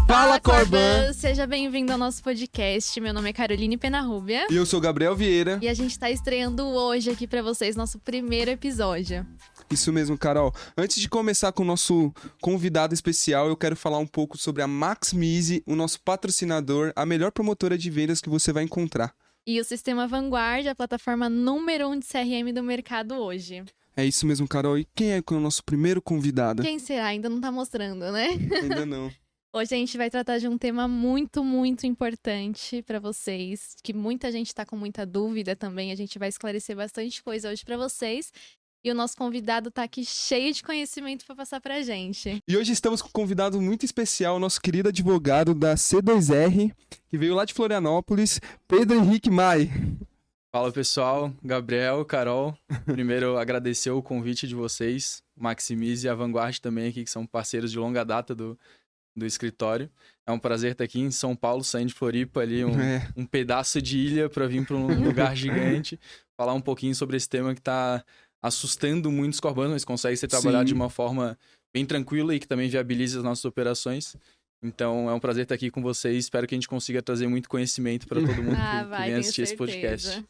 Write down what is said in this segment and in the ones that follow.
Fala, Corban! Seja bem-vindo ao nosso podcast. Meu nome é Caroline Penarrubia. E eu sou Gabriel Vieira. E a gente tá estreando hoje aqui pra vocês nosso primeiro episódio. Isso mesmo, Carol. Antes de começar com o nosso convidado especial, eu quero falar um pouco sobre a Maximize, o nosso patrocinador, a melhor promotora de vendas que você vai encontrar. E o Sistema Vanguard, a plataforma número 1 de CRM do mercado hoje. É isso mesmo, Carol. E quem é o nosso primeiro convidado? Quem será? Ainda não tá mostrando, né? Ainda não. Hoje a gente vai tratar de um tema muito, muito importante pra vocês, que muita gente tá com muita dúvida também. A gente vai esclarecer bastante coisa hoje pra vocês. E o nosso convidado tá aqui cheio de conhecimento pra passar pra gente. E hoje estamos com um convidado muito especial, o nosso querido advogado da C2R, que veio lá de Florianópolis, Pedro Henrique Mai. Fala pessoal, Gabriel, Carol, primeiro agradecer o convite de vocês, Maximize e a Vanguard também aqui, que são parceiros de longa data do escritório. É um prazer estar aqui em São Paulo, saindo de Floripa ali, um pedaço de ilha para vir para um lugar gigante, falar um pouquinho sobre esse tema que está assustando muitos corbanos, mas consegue ser trabalhado de uma forma bem tranquila e que também viabiliza as nossas operações. Então, é um prazer estar aqui com vocês. Espero que a gente consiga trazer muito conhecimento para todo mundo que vem assistir esse podcast.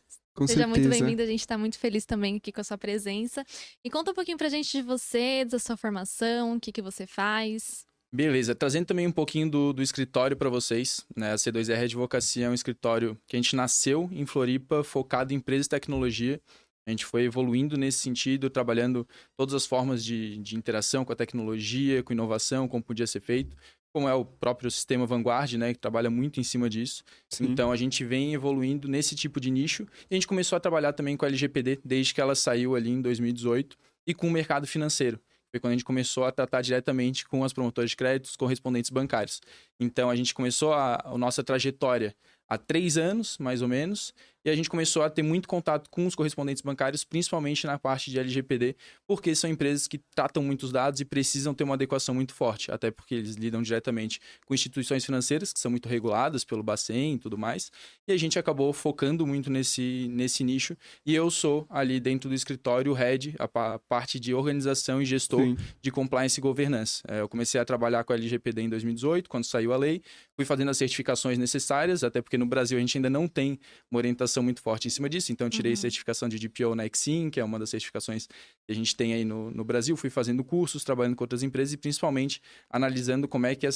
Seja muito bem-vindo, a gente está muito feliz também aqui com a sua presença. E conta um pouquinho pra gente de você, da sua formação, o que você faz. Beleza, trazendo também um pouquinho do escritório para vocês, né? A C2R Advocacia é um escritório que a gente nasceu em Floripa, focado em empresas de tecnologia. A gente foi evoluindo nesse sentido, trabalhando todas as formas de interação com a tecnologia, com inovação, como podia ser feito, como é o próprio Sistema Vanguard, né, que trabalha muito em cima disso. Sim. Então, a gente vem evoluindo nesse tipo de nicho. E a gente começou a trabalhar também com a LGPD, desde que ela saiu ali em 2018, e com o mercado financeiro. Foi quando a gente começou a tratar diretamente com as promotoras de créditos, correspondentes bancários. Então, a gente começou a nossa trajetória há 3 anos, mais ou menos, e a gente começou a ter muito contato com os correspondentes bancários, principalmente na parte de LGPD, porque são empresas que tratam muitos dados e precisam ter uma adequação muito forte, até porque eles lidam diretamente com instituições financeiras, que são muito reguladas pelo Bacen e tudo mais, e a gente acabou focando muito nesse nicho, e eu sou ali dentro do escritório o head, a parte de organização e gestor de compliance e governança. Eu comecei a trabalhar com a LGPD em 2018, quando saiu a lei, fui fazendo as certificações necessárias, até porque no Brasil a gente ainda não tem uma orientação muito forte em cima disso, então eu tirei certificação de DPO na Exim, que é uma das certificações que a gente tem aí no Brasil, fui fazendo cursos, trabalhando com outras empresas e principalmente analisando como é que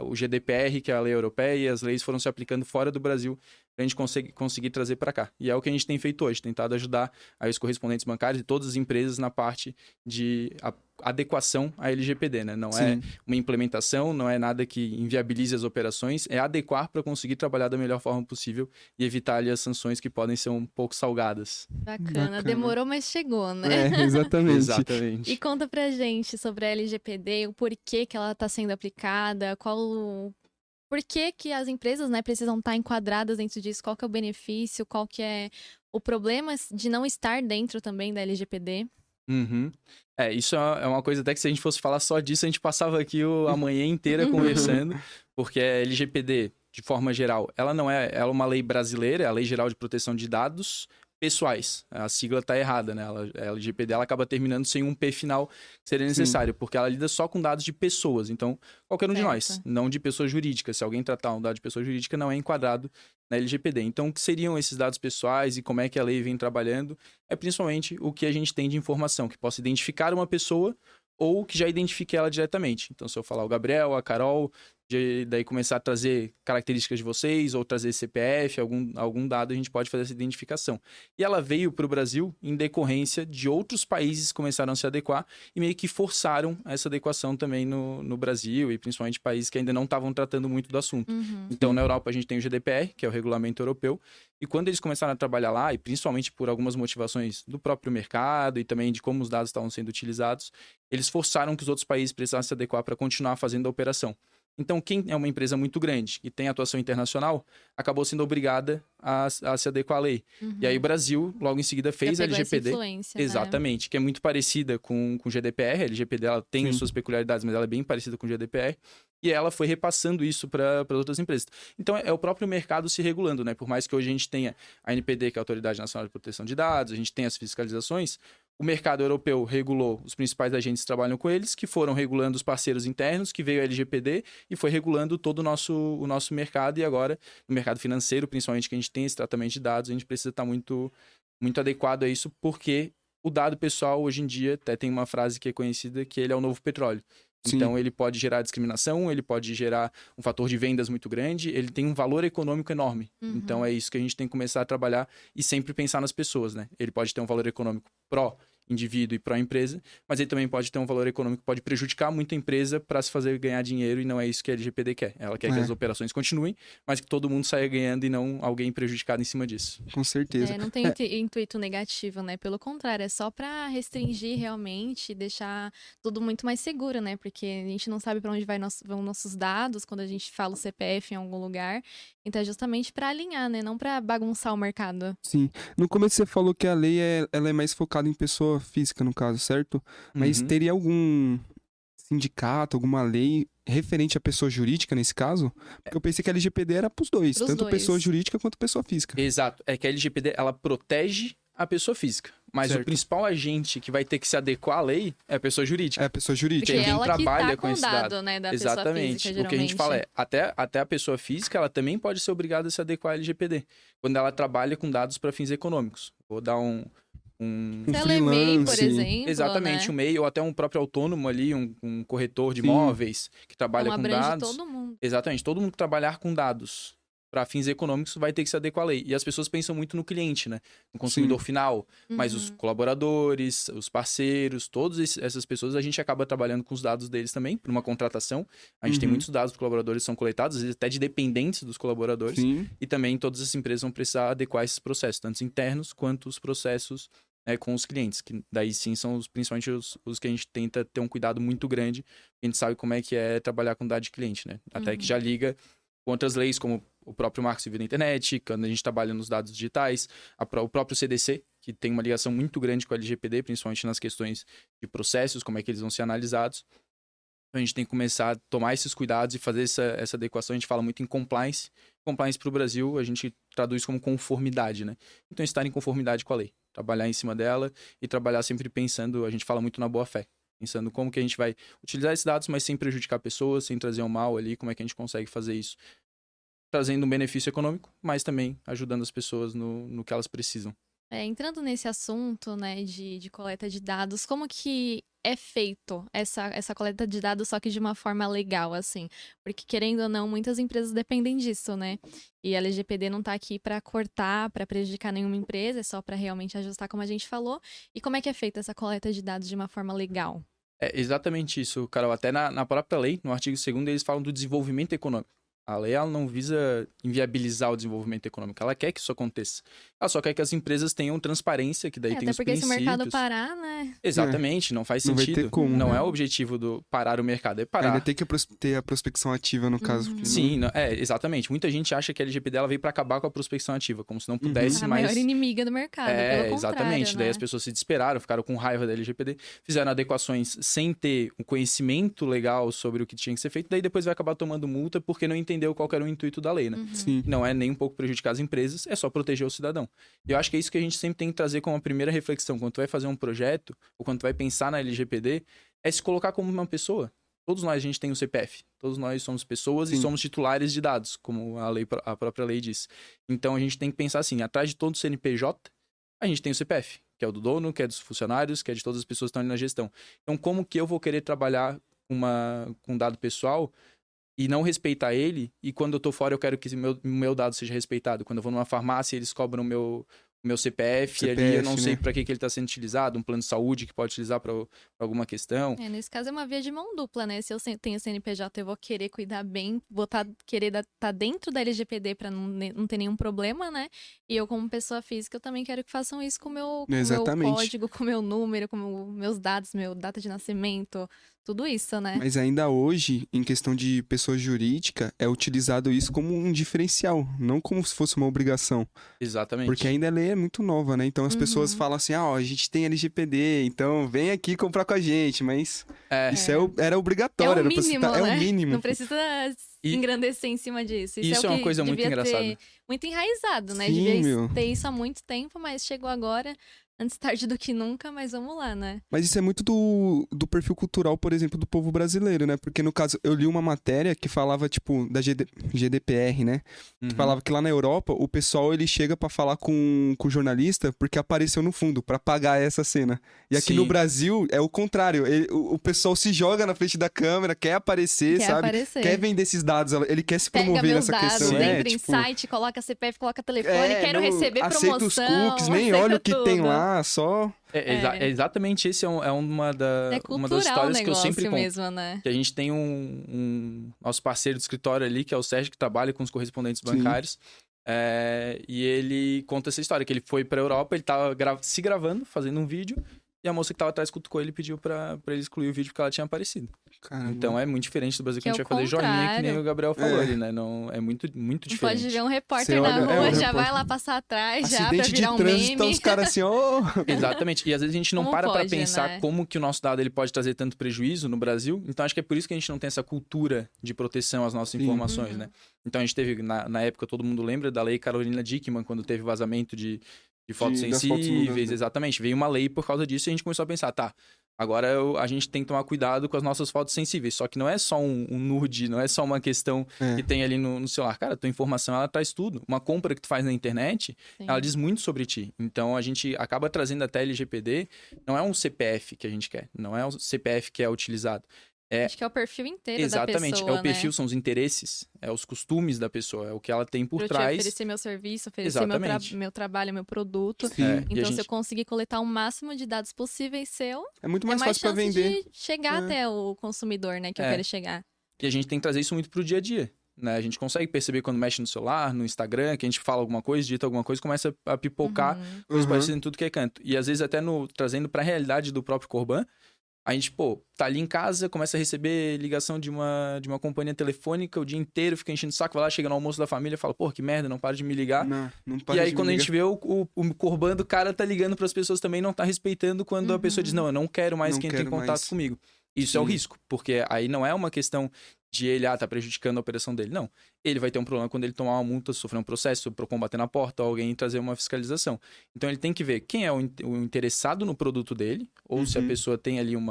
o GDPR, que é a lei europeia, e as leis foram se aplicando fora do Brasil para a gente conseguir trazer para cá. E é o que a gente tem feito hoje, tentado ajudar aí os correspondentes bancários e todas as empresas na parte de adequação à LGPD, né? Não é uma implementação, não é nada que inviabilize as operações, é adequar para conseguir trabalhar da melhor forma possível e evitar ali as sanções que podem ser um pouco salgadas. Bacana. Demorou, mas chegou, né? Exatamente. E conta pra gente sobre a LGPD, o porquê que ela está sendo aplicada, por que as empresas, né, precisam estar enquadradas dentro disso, qual que é o benefício, qual que é o problema de não estar dentro também da LGPD. Isso é uma coisa até que se a gente fosse falar só disso, a gente passava aqui a manhã inteira conversando, porque a LGPD, de forma geral, ela não é uma lei brasileira, é a Lei Geral de Proteção de Dados Pessoais. A sigla está errada, né? A LGPD ela acaba terminando sem um P final que seria necessário, porque ela lida só com dados de pessoas. Então, qualquer um de nós, não de pessoa jurídica. Se alguém tratar um dado de pessoa jurídica, não é enquadrado na LGPD. Então, o que seriam esses dados pessoais e como é que a lei vem trabalhando? É principalmente o que a gente tem de informação, que possa identificar uma pessoa ou que já identifique ela diretamente. Então, se eu falar o Gabriel, a Carol, daí começar a trazer características de vocês ou trazer CPF, algum dado, a gente pode fazer essa identificação. E ela veio para o Brasil em decorrência de outros países que começaram a se adequar e meio que forçaram essa adequação também no Brasil e principalmente países que ainda não estavam tratando muito do assunto. Então, na Europa, a gente tem o GDPR, que é o Regulamento Europeu, e quando eles começaram a trabalhar lá, e principalmente por algumas motivações do próprio mercado e também de como os dados estavam sendo utilizados, eles forçaram que os outros países precisassem se adequar para continuar fazendo a operação. Então, quem é uma empresa muito grande e tem atuação internacional, acabou sendo obrigada a se adequar à lei. E aí o Brasil, logo em seguida, fez a LGPD. Exatamente, que é muito parecida com o GDPR. A LGPD ela tem as suas peculiaridades, mas ela é bem parecida com o GDPR. E ela foi repassando isso para outras empresas. Então, é o próprio mercado se regulando, né? Por mais que hoje a gente tenha a ANPD, que é a Autoridade Nacional de Proteção de Dados, a gente tenha as fiscalizações, O mercado europeu regulou os principais agentes que trabalham com eles, que foram regulando os parceiros internos, que veio a LGPD e foi regulando todo o nosso mercado. E agora, no mercado financeiro, principalmente que a gente tem esse tratamento de dados, a gente precisa estar muito, muito adequado a isso, porque o dado pessoal, hoje em dia, até tem uma frase que é conhecida, que ele é o novo petróleo. Sim. Então, ele pode gerar discriminação, ele pode gerar um fator de vendas muito grande, ele tem um valor econômico enorme. Então, é isso que a gente tem que começar a trabalhar e sempre pensar nas pessoas, né? Ele pode ter um valor econômico pró-indivíduo e pró-empresa, mas ele também pode ter um valor econômico que pode prejudicar muito a empresa para se fazer ganhar dinheiro, e não é isso que a LGPD quer. Ela quer que as operações continuem, mas que todo mundo saia ganhando e não alguém prejudicado em cima disso. Com certeza. Não tem intuito negativo, né? Pelo contrário, é só pra restringir realmente e deixar tudo muito mais seguro, né? Porque a gente não sabe pra onde vão nossos dados quando a gente fala o CPF em algum lugar. Então é justamente pra alinhar, né? Não pra bagunçar o mercado. Sim. No começo você falou que a lei ela é mais focada em pessoa física, no caso, certo? Mas teria algum sindicato, alguma lei referente à pessoa jurídica nesse caso? Porque eu pensei que a LGPD era pros dois, Pros tanto dois. pessoa jurídica quanto pessoa física. Exato. É que a LGPD, ela protege a pessoa física. Mas Certo. o principal agente que vai ter que se adequar à lei é a pessoa jurídica. É a pessoa jurídica. Porque quem ela trabalha que tá com com o esse dado, dado. né? Da Exatamente. pessoa física, geralmente. O que a gente fala é, até a pessoa física, ela também pode ser obrigada a se adequar à LGPD. Quando ela trabalha com dados para fins econômicos. Vou dar um Se ela é MEI, por freelance. exemplo, Exatamente, né? um MEI ou até um próprio autônomo ali, um corretor de Sim. imóveis que trabalha Então com abrange dados. todo mundo. Exatamente, todo mundo que trabalhar com dados para fins econômicos vai ter que se adequar à lei. E as pessoas pensam muito no cliente, né? No consumidor final, mas os colaboradores, os parceiros, todas essas pessoas, a gente acaba trabalhando com os dados deles também, por uma contratação. A gente tem muitos dados dos colaboradores que são coletados, às vezes até de dependentes dos colaboradores. Sim. E também todas as empresas vão precisar adequar esses processos, tanto internos quanto os processos com os clientes, que daí sim são principalmente os que a gente tenta ter um cuidado muito grande. A gente sabe como é que é trabalhar com dados de cliente, né? Até que já liga com outras leis, como o próprio Marco Civil da Internet, quando a gente trabalha nos dados digitais, o próprio CDC, que tem uma ligação muito grande com a LGPD, principalmente nas questões de processos, como é que eles vão ser analisados. Então a gente tem que começar a tomar esses cuidados e fazer essa adequação. A gente fala muito em compliance. Compliance para o Brasil, a gente traduz como conformidade, né? Então estar em conformidade com a lei. Trabalhar em cima dela e trabalhar sempre pensando, a gente fala muito na boa-fé. Pensando como que a gente vai utilizar esses dados, mas sem prejudicar pessoas, sem trazer um mal ali, como é que a gente consegue fazer isso. Trazendo um benefício econômico, mas também ajudando as pessoas no que elas precisam. Entrando nesse assunto, né, de coleta de dados, como que é feito essa coleta de dados, só que de uma forma legal, assim? Porque, querendo ou não, muitas empresas dependem disso, né? E a LGPD não tá aqui para cortar, para prejudicar nenhuma empresa, é só para realmente ajustar, como a gente falou. E como é que é feita essa coleta de dados de uma forma legal? É exatamente isso, Carol. Até na própria lei, no artigo 2º, eles falam do desenvolvimento econômico. A lei ela não visa inviabilizar o desenvolvimento econômico, ela quer que isso aconteça. Ela só quer que as empresas tenham transparência, que daí tem até os porque princípios. se o mercado parar, né? Exatamente, não faz Não vai sentido. ter como. Não é o objetivo do parar o mercado, é parar. Ainda tem que ter a prospecção ativa, no caso. porque Sim, exatamente. Muita gente acha que a LGPD ela veio para acabar com a prospecção ativa, como se não pudesse A mais... maior inimiga do mercado, pelo contrário, exatamente. né? Daí as pessoas se desesperaram, ficaram com raiva da LGPD, fizeram adequações sem ter um conhecimento legal sobre o que tinha que ser feito, daí depois vai acabar tomando multa porque não entendeu qual era o intuito da lei, né? Sim. Não é nem um pouco prejudicar as empresas, é só proteger o cidadão. E eu acho que é isso que a gente sempre tem que trazer como a primeira reflexão. Quando tu vai fazer um projeto, ou quando tu vai pensar na LGPD, é se colocar como uma pessoa. Todos nós, a gente tem o CPF. Todos nós somos pessoas e somos titulares de dados, como a própria lei diz. Então, a gente tem que pensar assim, atrás de todo CNPJ, a gente tem o CPF, que é o do dono, que é dos funcionários, que é de todas as pessoas que estão ali na gestão. Então, como que eu vou querer trabalhar com dado pessoal e não respeitar ele, e quando eu tô fora eu quero que meu dado seja respeitado? Quando eu vou numa farmácia, eles cobram o meu CPF ali, eu não sei para que ele está sendo utilizado, um plano de saúde que pode utilizar para alguma questão. Nesse caso é uma via de mão dupla, né? Se eu tenho CNPJ, eu vou querer cuidar bem, vou querer estar dentro da LGPD para não ter nenhum problema, né? E eu, como pessoa física, eu também quero que façam isso com o meu código, com o meu número, com meus dados, meu data de nascimento, tudo isso, né? Mas ainda hoje, em questão de pessoa jurídica, é utilizado isso como um diferencial, não como se fosse uma obrigação. Exatamente. Porque ainda a lei é muito nova, né? Então as pessoas falam assim, a gente tem LGPD, então vem aqui comprar com a gente, mas isso era obrigatório. É o mínimo, né? É o mínimo. Não precisa engrandecer em cima disso. Isso é uma coisa muito engraçada. Muito enraizado, né? Sim, Devia ter isso há muito tempo, mas chegou agora Antes tarde do que nunca, mas vamos lá, né? Mas isso é muito do perfil cultural, por exemplo, do povo brasileiro, né? Porque, no caso, eu li uma matéria que falava, tipo, da GDPR, né? Que falava que lá na Europa, o pessoal, ele chega pra falar com o jornalista porque apareceu no fundo, pra pagar essa cena. E aqui Sim. no Brasil, é o contrário. O pessoal se joga na frente da câmera, quer aparecer, sabe? Quer vender esses dados, ele quer se promover Pega meus nessa dados, questão. entra em tipo, site, coloca CPF, coloca telefone, quero receber aceita promoção. os cookies, nem aceita olha o que tudo. tem lá, só... Exatamente, esse é uma das histórias que eu sempre conto. Mesmo, né? Que a gente tem nosso parceiro do escritório ali, que é o Sérgio, que trabalha com os correspondentes bancários. E ele conta essa história, que ele foi pra Europa, ele tava se gravando, fazendo um vídeo, e a moça que tava atrás cutucou ele e pediu pra ele excluir o vídeo porque ela tinha aparecido. Caramba. Então é muito diferente do Brasil, que a gente vai fazer contrário. joinha, que nem o Gabriel falou ali, né? Não, é muito, muito Não diferente. pode ver um repórter Você na olha- rua, um já repórter. vai lá passar atrás, já pra Acidente virar de um trânsito, tá meme. os caras assim, ó... Exatamente. E às vezes a gente não Como para pra pode, pensar né? como que o nosso dado ele pode trazer tanto prejuízo no Brasil. Então acho que é por isso que a gente não tem essa cultura de proteção às nossas Sim. informações, né? Então a gente teve, na época, todo mundo lembra da lei Carolina Dickmann, quando teve vazamento de fotos Das fotos sensíveis. nudas, né? Exatamente. Veio uma lei por causa disso e a gente começou a pensar, tá, agora a gente tem que tomar cuidado com as nossas fotos sensíveis. Só que não é só um nude, não é só uma questão que tem ali no celular. Cara, tua informação, ela traz tudo. Uma compra que tu faz na internet, Sim. ela diz muito sobre ti. Então, a gente acaba trazendo até LGPD. Não é um CPF que a gente quer. Não é o CPF que é utilizado. Acho que é o perfil inteiro da Exatamente. pessoa, É o perfil, né? são os interesses, é os costumes da pessoa, é o que ela tem por Pra eu te trás. oferecer meu serviço, oferecer Exatamente. meu trabalho, meu produto. Sim. É, e a Então, se gente- eu conseguir coletar o máximo de dados possíveis seu, É muito é mais mais fácil pra chance vender. de chegar É. até o consumidor, né? Que eu É. quero chegar. E a gente tem que trazer isso muito pro dia a dia. Né? A gente consegue perceber quando mexe no celular, no Instagram, que a gente fala alguma coisa, digita alguma coisa, começa a pipocar coisas Uhum. parecidas em tudo que é canto. E às vezes até trazendo pra realidade do próprio Corban, a gente, tá ali em casa, começa a receber ligação de uma companhia telefônica o dia inteiro, fica enchendo o saco, vai lá, chega no almoço da família, fala, que merda, não para de me ligar. Não E para aí, de quando me a gente vê o Corban do cara tá ligando pras pessoas também, não tá respeitando quando a pessoa diz, não, eu não quero mais Não que entre em quero contato mais. comigo. Isso é o Sim. risco, porque aí não é uma questão de ele, tá prejudicando a operação dele. Não. Ele vai ter um problema quando ele tomar uma multa, sofrer um processo, o Procon bater na porta, ou alguém trazer uma fiscalização. Então, ele tem que ver quem é o interessado no produto dele, ou se a Uhum. pessoa tem ali um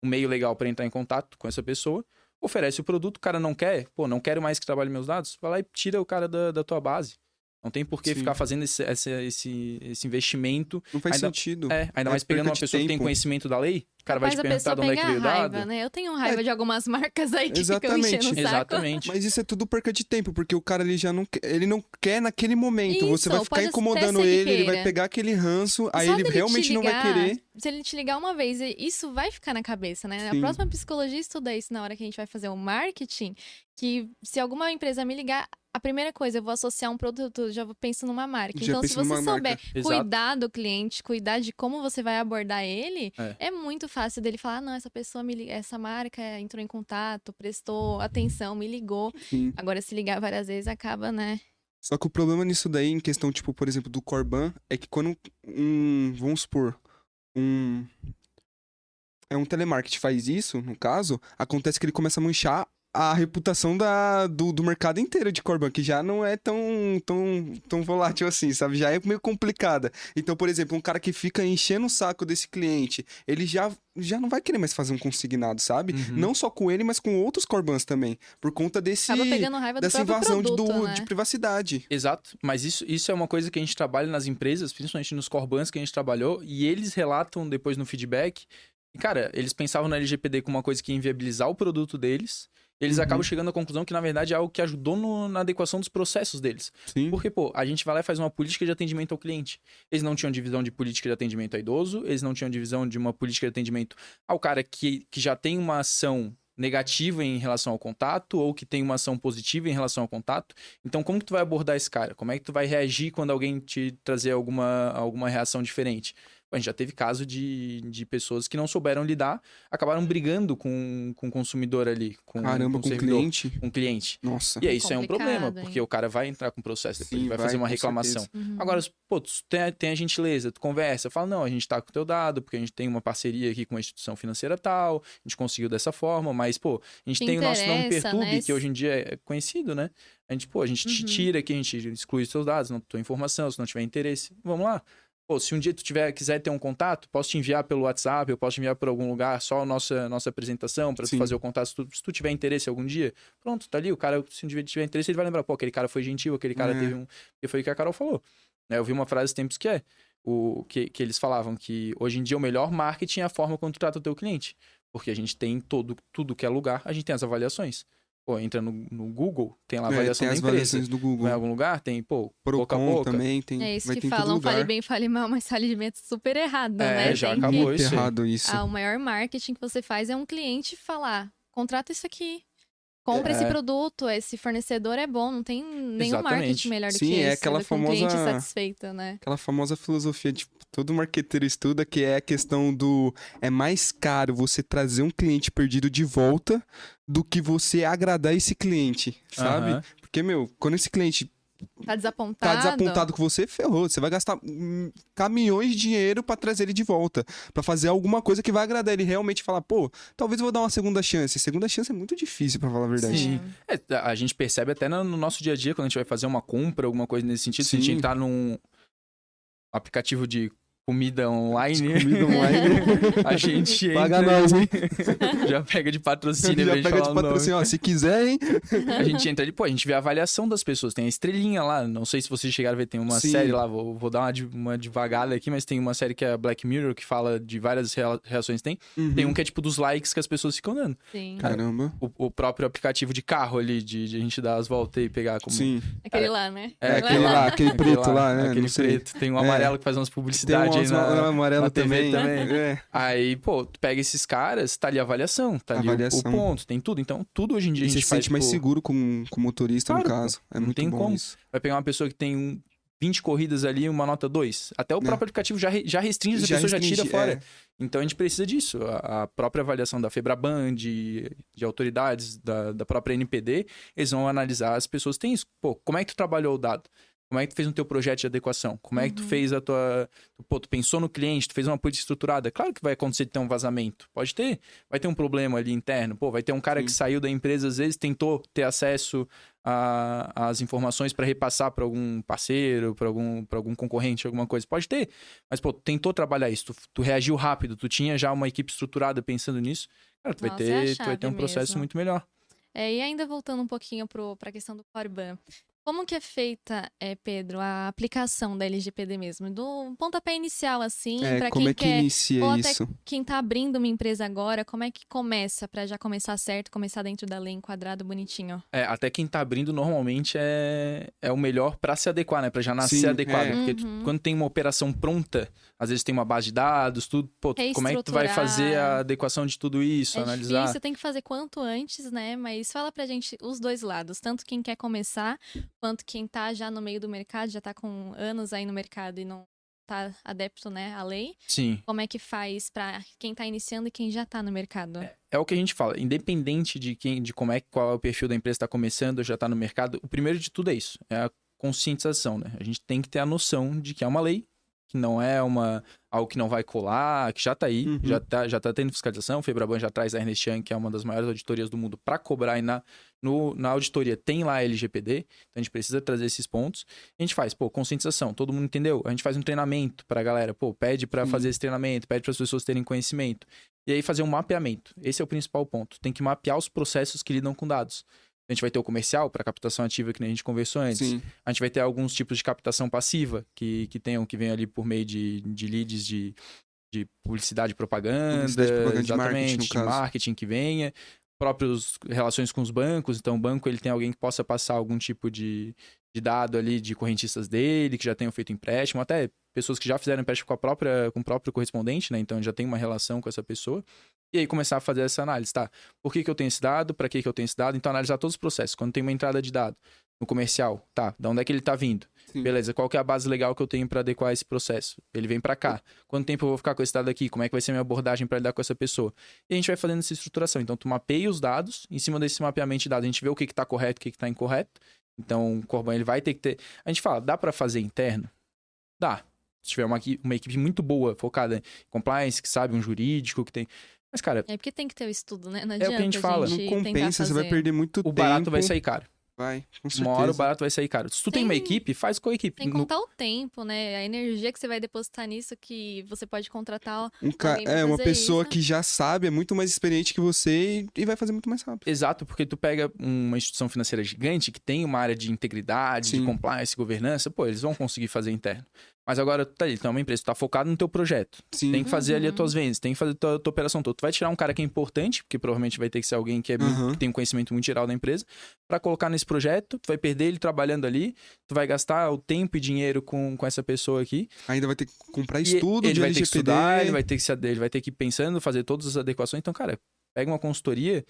meio legal para entrar em contato com essa pessoa, oferece o produto, o cara não quer, não quero mais que trabalhe meus dados, vai lá e tira o cara da tua base. Não tem por que Sim. ficar fazendo esse investimento. Não faz Ainda- sentido. Ainda mais pegando perca uma de pessoa que tem tempo. conhecimento da lei, o cara vai te Mas a perguntar pessoa de onde é que pega veio o raiva, dado. né? Eu tenho raiva de algumas marcas aí que ficam Exatamente. enchendo o saco. Exatamente. Mas isso é tudo perca de tempo, porque o cara ele já não quer, ele não quer naquele momento. Isso, Você vai ficar pode até incomodando ser que ele vai queira. pegar aquele ranço, aí Só ele dele realmente te não vai ligar, querer. Se ele te ligar uma vez, isso vai ficar na cabeça, né? Sim. A próxima psicologia estuda isso na hora que a gente vai fazer o marketing, que se alguma empresa me ligar, a primeira coisa, eu vou associar um produto, já penso numa marca. Já Então, se pensa numa você souber marca. Exato. cuidar do cliente, cuidar de como você vai abordar ele, é muito fácil dele falar, não, essa pessoa essa marca entrou em contato, prestou atenção, me ligou. Sim. Agora, se ligar várias vezes, acaba, né? Só que o problema nisso daí, em questão, tipo, por exemplo, do Corban, é que quando vamos supor, um telemarketing faz isso, no caso, acontece que ele começa a manchar a reputação do mercado inteiro de Corban, que já não é tão volátil assim, sabe? Já é meio complicada. Então, por exemplo, um cara que fica enchendo o saco desse cliente, ele já não vai querer mais fazer um consignado, sabe? Uhum. Não só com ele, mas com outros Corbans também. Por conta Acaba pegando raiva do dessa próprio invasão produto, né? de privacidade. Exato, mas isso é uma coisa que a gente trabalha nas empresas, principalmente nos Corbans que a gente trabalhou, e eles relatam depois no feedback. E, cara, eles pensavam na LGPD como uma coisa que ia inviabilizar o produto deles. Eles acabam chegando à conclusão que, na verdade, é algo que ajudou na adequação dos processos deles. Sim. Porque, a gente vai lá e faz uma política de atendimento ao cliente. Eles não tinham divisão de política de atendimento a idoso, eles não tinham divisão de uma política de atendimento ao cara que já tem uma ação negativa em relação ao contato ou que tem uma ação positiva em relação ao contato. Então, como que tu vai abordar esse cara? Como é que tu vai reagir quando alguém te trazer alguma reação diferente? A gente já teve caso de pessoas que não souberam lidar, acabaram brigando com o consumidor ali. Caramba, o com servidor, cliente? com o cliente. Nossa. E aí isso é um Complicado, problema, hein? porque o cara vai entrar com processo, depois Sim, ele vai fazer uma com reclamação. certeza. Agora, tu tem a gentileza, tu conversa, fala, não, a gente tá com o teu dado, porque a gente tem uma parceria aqui com uma instituição financeira tal, a gente conseguiu dessa forma, mas, a gente Te tem o nosso Não Me interessa, Perturbe, né? que hoje em dia é conhecido, né? A gente te tira aqui, a gente exclui os teus dados, não tua informação, se não tiver interesse, vamos lá. Pô, se um dia tu quiser ter um contato, posso te enviar pelo WhatsApp, eu posso te enviar por algum lugar, só a nossa apresentação, pra tu fazer o contato. Se tu tiver interesse algum dia, pronto, tá ali. O cara, se um dia tiver interesse, ele vai lembrar, pô, aquele cara foi gentil, aquele cara teve um... E foi o que a Carol falou. Eu vi uma frase tempos que que eles falavam que hoje em dia o melhor marketing é a forma como tu trata o teu cliente. Porque a gente tem tudo que é lugar, a gente tem as avaliações. Pô, entra no Google, tem lá a avaliação tem da as empresa. Avaliações do Google. Vai em algum lugar, tem, pô, boca a Procon boca. também, tem. É isso vai que ter em todo falam, lugar. fale bem, fale mal, mas fale de método super errado, né? Já Tem acabou que... isso aí. errado isso. O maior marketing que você faz é um cliente falar, contrata isso aqui. Compra esse produto, esse fornecedor é bom, não tem nenhum Exatamente. marketing melhor do Sim, que é esse, aquela com o cliente famosa- satisfeito, né? Aquela famosa filosofia, tipo, todo marqueteiro estuda, que é a questão do... É mais caro você trazer um cliente perdido de volta do que você agradar esse cliente, sabe? Aham. Porque, meu, quando esse cliente Tá desapontado. tá desapontado com você, ferrou. Você vai gastar caminhões de dinheiro pra trazer ele de volta. Pra fazer alguma coisa que vai agradar ele realmente falar, pô, talvez eu vou dar uma segunda chance. Segunda chance é muito difícil, pra falar a verdade. Sim. A gente percebe até no nosso dia a dia, quando a gente vai fazer uma compra, alguma coisa nesse sentido, se a gente Sim. entrar num aplicativo de comida online, Comida online. a gente entra Paga nós, hein? já pega de patrocínio, Já pra gente pega falar de o nome. patrocínio, ó, se quiser, hein? A gente entra ali, pô, a gente vê a avaliação das pessoas, tem a estrelinha lá, não sei se vocês chegaram a ver, tem uma Sim. série lá, vou dar uma devagada aqui, mas tem uma série que é a Black Mirror, que fala de várias reações tem um que é tipo dos likes que as pessoas ficam dando. Sim. Caramba. O próprio aplicativo de carro ali, de a gente dar as voltas e pegar como... Sim. Aquele lá, né? Aquele lá, aquele preto lá, né? Aquele Não sei. preto. Tem um amarelo que faz umas Tem publicidades aí um amarelo na TV também. também. É. Aí, pô, tu pega esses caras, tá ali a avaliação, tá ali Avaliação. o ponto, tem tudo. Então, tudo hoje em dia E a você gente se faz, sente mais pô, seguro com o motorista, Claro, no caso. É não muito tem bom como. isso. Vai pegar uma pessoa que tem 20 corridas ali, uma nota 2. Até o próprio aplicativo já restringe, a pessoa já tira fora. Então a gente precisa disso. A própria avaliação da Febraban, de autoridades, da própria NPD, eles vão analisar as pessoas que têm isso. Pô, como é que tu trabalhou o dado? Como é que tu fez o teu projeto de adequação? Como é que tu fez a tua... Pô, tu pensou no cliente, tu fez uma política estruturada. Claro que vai acontecer de ter um vazamento. Pode ter. Vai ter um problema ali interno. Pô, vai ter um cara que saiu da empresa, às vezes tentou ter acesso às informações para repassar para algum parceiro, para algum concorrente, alguma coisa. Pode ter. Mas, pô, tu tentou trabalhar isso. Tu reagiu rápido. Tu tinha já uma equipe estruturada pensando nisso. Cara, tu vai ter um processo muito melhor. E ainda voltando um pouquinho para a questão do Corban. Como que é feita, Pedro, a aplicação da LGPD mesmo? Do pontapé inicial, assim, para como quem é que quer... inicia ou isso? até quem tá abrindo uma empresa agora, como é que começa para já começar certo, começar dentro da lei, enquadrado, bonitinho? Até quem tá abrindo normalmente é o melhor pra se adequar, né? Pra já nascer Sim, adequado. Porque quando tem uma operação pronta, às vezes tem uma base de dados, tudo. Pô, como é que tu vai fazer a adequação de tudo isso, analisar? Difícil, tem que fazer quanto antes, né? Mas fala pra gente os dois lados, tanto quem quer começar, quanto quem tá já no meio do mercado, já tá com anos aí no mercado e não tá adepto, né, à lei. Sim. Como é que faz pra quem tá iniciando e quem já tá no mercado? É o que a gente fala, independente de qual é o perfil da empresa que tá começando ou já tá no mercado, o primeiro de tudo é isso, é a conscientização, né? A gente tem que ter a noção de que é uma lei, que não é algo que não vai colar, que já tá aí, já tá tendo fiscalização. O Febraban já traz a Ernst Young, que é uma das maiores auditorias do mundo, para cobrar, e na auditoria tem lá a LGPD, então a gente precisa trazer esses pontos. A gente faz, conscientização, todo mundo entendeu? A gente faz um treinamento pra galera, pede pra fazer esse treinamento, pede para as pessoas terem conhecimento. E aí fazer um mapeamento. Esse é o principal ponto. Tem que mapear os processos que lidam com dados. A gente vai ter o comercial para captação ativa, que nem a gente conversou antes. Sim. A gente vai ter alguns tipos de captação passiva, que vem ali por meio de leads de publicidade e propaganda. Exatamente, de marketing, no caso. marketing que venha. Próprias relações com os bancos. Então, o banco ele tem alguém que possa passar algum tipo de dado ali de correntistas dele, que já tenham feito empréstimo. Até pessoas que já fizeram empréstimo com o próprio correspondente, né? Então, já tem uma relação com essa pessoa. E aí começar a fazer essa análise, tá? Por que eu tenho esse dado? Para que eu tenho esse dado? Então, analisar todos os processos. Quando tem uma entrada de dado no comercial, tá? Da onde é que ele tá vindo? Sim. Beleza, qual que é a base legal que eu tenho para adequar esse processo? Ele vem para cá. Quanto tempo eu vou ficar com esse dado aqui? Como é que vai ser a minha abordagem para lidar com essa pessoa? E a gente vai fazendo essa estruturação. Então, tu mapeia os dados. Em cima desse mapeamento de dados, a gente vê o que tá correto e o que tá incorreto. Então, o Corban, ele vai ter que ter... A gente fala, dá para fazer interno? Dá. Se tiver uma equipe muito boa, focada em compliance, que sabe, um jurídico, que tem... Mas, cara... porque tem que ter o estudo, né? Não é o que a gente fala. Não compensa, você vai perder muito tempo. O barato vai sair caro. Vai, com certeza. Uma hora o barato vai sair caro. Se tu tem uma equipe, faz com a equipe. Sem contar o tempo, né? A energia que você vai depositar nisso, que você pode contratar alguém pra uma fazer pessoa isso. que já sabe, é muito mais experiente que você e vai fazer muito mais rápido. Exato, porque tu pega uma instituição financeira gigante que tem uma área de integridade, de Sim. compliance, governança, pô, eles vão conseguir fazer interno. Mas agora, tá ali, tu é uma empresa, tu tá focado no teu projeto. Sim. Tem que fazer ali as tuas vendas, tem que fazer a tua operação toda. Tu vai tirar um cara que é importante, porque provavelmente vai ter que ser alguém que, que tem um conhecimento muito geral da empresa, pra colocar nesse projeto, tu vai perder ele trabalhando ali, tu vai gastar o tempo e dinheiro com essa pessoa aqui. Ainda vai ter que comprar estudo ele de vai ter que LGPD. estudar, ele vai ter que ir pensando, fazer todas as adequações. Então, cara, pega uma consultoria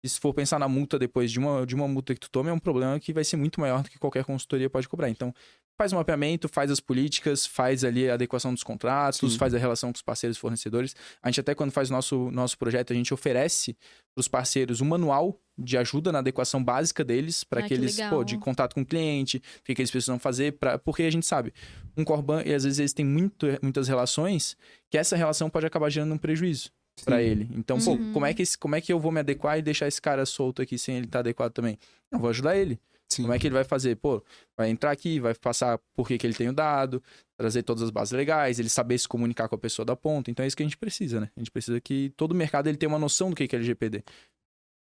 e se for pensar na multa depois de uma multa que tu tome, é um problema que vai ser muito maior do que qualquer consultoria pode cobrar. Então, faz um mapeamento, faz as políticas, faz ali a adequação dos contratos, faz a relação com os parceiros e fornecedores. A gente até quando faz nosso projeto, a gente oferece para os parceiros um manual de ajuda na adequação básica deles, para que eles, de contato com o cliente, o que eles precisam fazer, porque a gente sabe, um Corban, e às vezes eles têm muitas relações, que essa relação pode acabar gerando um prejuízo para ele. Então, como é que eu vou me adequar e deixar esse cara solto aqui sem ele estar adequado também? Eu vou ajudar ele. Sim. Como é que ele vai fazer? Pô, vai entrar aqui, vai passar por que ele tem o dado, trazer todas as bases legais, ele saber se comunicar com a pessoa da ponta. Então é isso que a gente precisa, né? A gente precisa que todo mercado ele tenha uma noção do que é LGPD.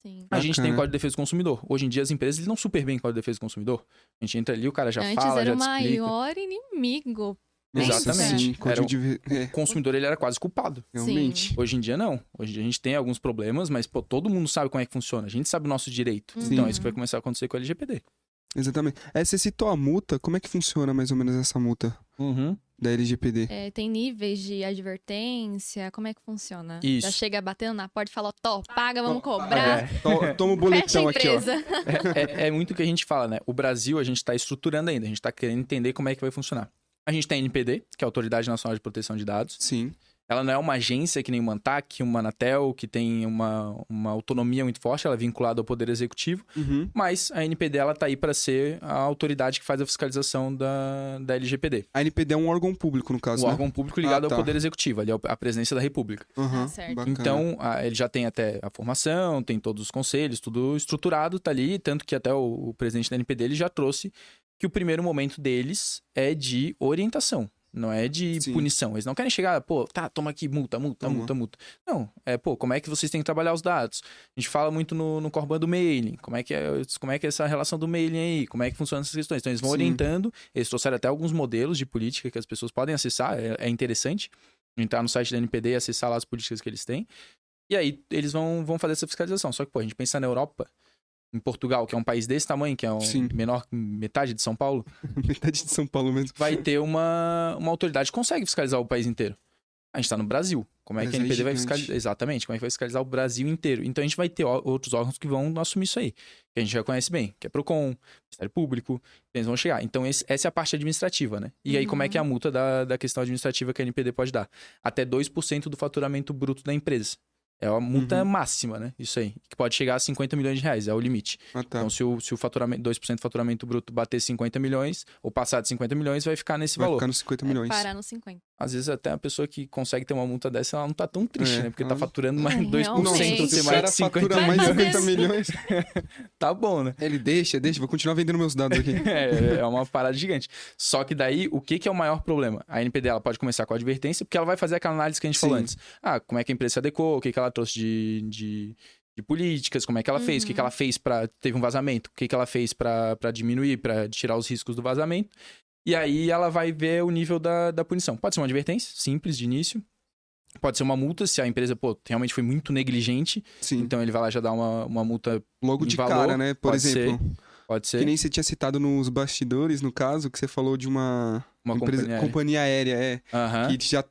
Sim. A gente tem Código de Defesa do Consumidor. Hoje em dia as empresas lidam super bem com o Código de Defesa do Consumidor. A gente entra ali, o cara já fala, já te explica. Antes era o maior inimigo. Exatamente. O consumidor ele era quase culpado. Realmente. Hoje em dia não. Hoje em dia a gente tem alguns problemas, mas pô, todo mundo sabe como é que funciona. A gente sabe o nosso direito. Então é isso que vai começar a acontecer com o LGPD. Exatamente. Você citou a multa. Como é que funciona mais ou menos essa multa da LGPD? Tem níveis de advertência? Como é que funciona? Isso. Já chega batendo na porta e fala, paga, vamos cobrar. Toma o boletão aqui, ó. É muito o que a gente fala, né? O Brasil, a gente tá estruturando ainda. A gente tá querendo entender como é que vai funcionar. A gente tem a NPD, que é a Autoridade Nacional de Proteção de Dados. Sim. Ela não é uma agência que nem uma ANTAC, uma Anatel, que tem uma autonomia muito forte, ela é vinculada ao Poder Executivo, mas a NPD ela tá aí para ser a autoridade que faz a fiscalização da LGPD. A NPD é um órgão público, no caso, órgão público ligado ao Poder Executivo, ali é a Presidência da República. Certo. Então, ele já tem até a formação, tem todos os conselhos, tudo estruturado, tá ali, tanto que até o presidente da NPD ele já trouxe que o primeiro momento deles é de orientação. Não é de punição. Eles não querem chegar, toma aqui, multa. Não, como é que vocês têm que trabalhar os dados? A gente fala muito no Corban do mailing. Como é que é essa relação do mailing aí? Como é que funcionam essas questões? Então, eles vão orientando. Eles trouxeram até alguns modelos de política que as pessoas podem acessar. É interessante entrar no site da NPD e acessar lá as políticas que eles têm. E aí, eles vão fazer essa fiscalização. Só que, a gente pensa na Europa, em Portugal, que é um país desse tamanho, que é menor que metade de São Paulo. Metade de São Paulo mesmo. Vai ter uma autoridade que consegue fiscalizar o país inteiro. A gente tá no Brasil. Como é que a NPD vai fiscalizar? Exatamente, como é que vai fiscalizar o Brasil inteiro? Então a gente vai ter outros órgãos que vão assumir isso aí. Que a gente já conhece bem, que é Procon, Ministério Público, eles vão chegar. Então essa é a parte administrativa, né? E aí como é que é a multa da questão administrativa que a NPD pode dar? Até 2% do faturamento bruto da empresa. É a multa máxima, né? Isso aí. Que pode chegar a 50 milhões de reais, é o limite. Então, se o faturamento, 2% do faturamento bruto bater 50 milhões, ou passar de 50 milhões, vai ficar nesse valor. Vai ficar nos 50 milhões. Parar nos 50. Às vezes, até a pessoa que consegue ter uma multa dessa, ela não tá tão triste, né? Porque tá faturando mais 2%, realmente. ter mais de 50 fatura mais de 50 milhões. Tá bom, né? Ele deixa, vou continuar vendendo meus dados aqui. É uma parada gigante. Só que daí, o que é o maior problema? A NPD, ela pode começar com a advertência, porque ela vai fazer aquela análise que a gente falou antes. Como é que a empresa se adequou, o que ela trouxe de políticas, como é que ela fez, o que ela fez teve um vazamento, o que ela fez pra diminuir, pra tirar os riscos do vazamento. E aí ela vai ver o nível da punição. Pode ser uma advertência, simples, de início. Pode ser uma multa, se a empresa, realmente foi muito negligente. Então ele vai lá já dar uma multa logo de valor. cara, né? Por exemplo. Pode ser. Que nem você tinha citado nos bastidores, no caso, que você falou de uma companhia aérea. Que já,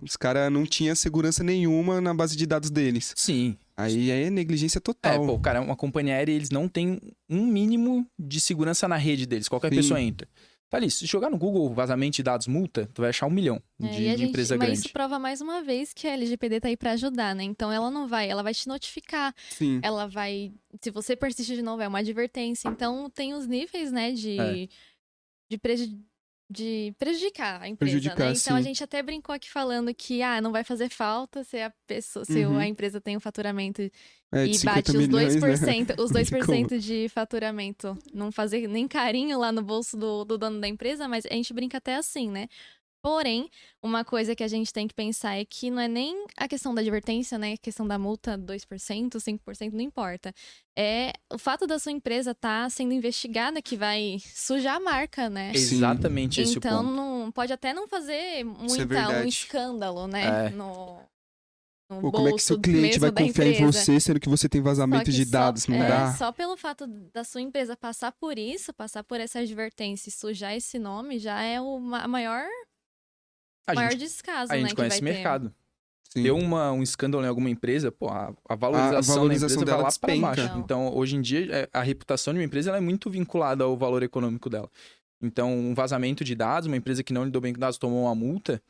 os caras não tinham segurança nenhuma na base de dados deles. Sim. Aí é negligência total. Cara, uma companhia aérea, eles não têm um mínimo de segurança na rede deles. Qualquer pessoa entra. Tá ali, se jogar no Google vazamento de dados multa, tu vai achar 1 milhão de empresa grande. Mas isso prova mais uma vez que a LGPD tá aí pra ajudar, né? Então ela vai te notificar. Ela vai, se você persistir de novo, é uma advertência. Então tem os níveis, né, de de prejudicar a empresa, Prejudicar, né? Então a sim. gente até brincou aqui falando que não vai fazer falta se a pessoa, se Uhum. a empresa tem um faturamento De e 50 bate os milhões, 2%, né? os Não tem como. 2% de faturamento, não fazer nem carinho lá no bolso do dono da empresa, mas a gente brinca até assim, né? Porém, uma coisa que a gente tem que pensar é que não é nem a questão da advertência, né? A questão da multa, 2%, 5%, não importa. É o fato da sua empresa estar sendo investigada que vai sujar a marca, né? Sim. Exatamente esse o Então, ponto. não, pode até não fazer Isso é um verdade. escândalo, né? É. No Pô, como é que seu bolso cliente mesmo vai da confiar em empresa. você, sendo que você tem Só vazamento que de dados? Não dá. só pelo fato da sua empresa passar por isso, passar por essa advertência e sujar esse nome, já é a maior A maior gente, descaso, a né, gente que conhece vai o ter. mercado. Sim. Deu um escândalo em alguma empresa, pô, a A valorização da valorização empresa vai dela lá para despenca. baixo. Então, hoje em dia, a reputação de uma empresa ela é muito vinculada ao valor econômico dela. Então, um vazamento de dados, uma empresa que não lidou bem com dados tomou uma multa,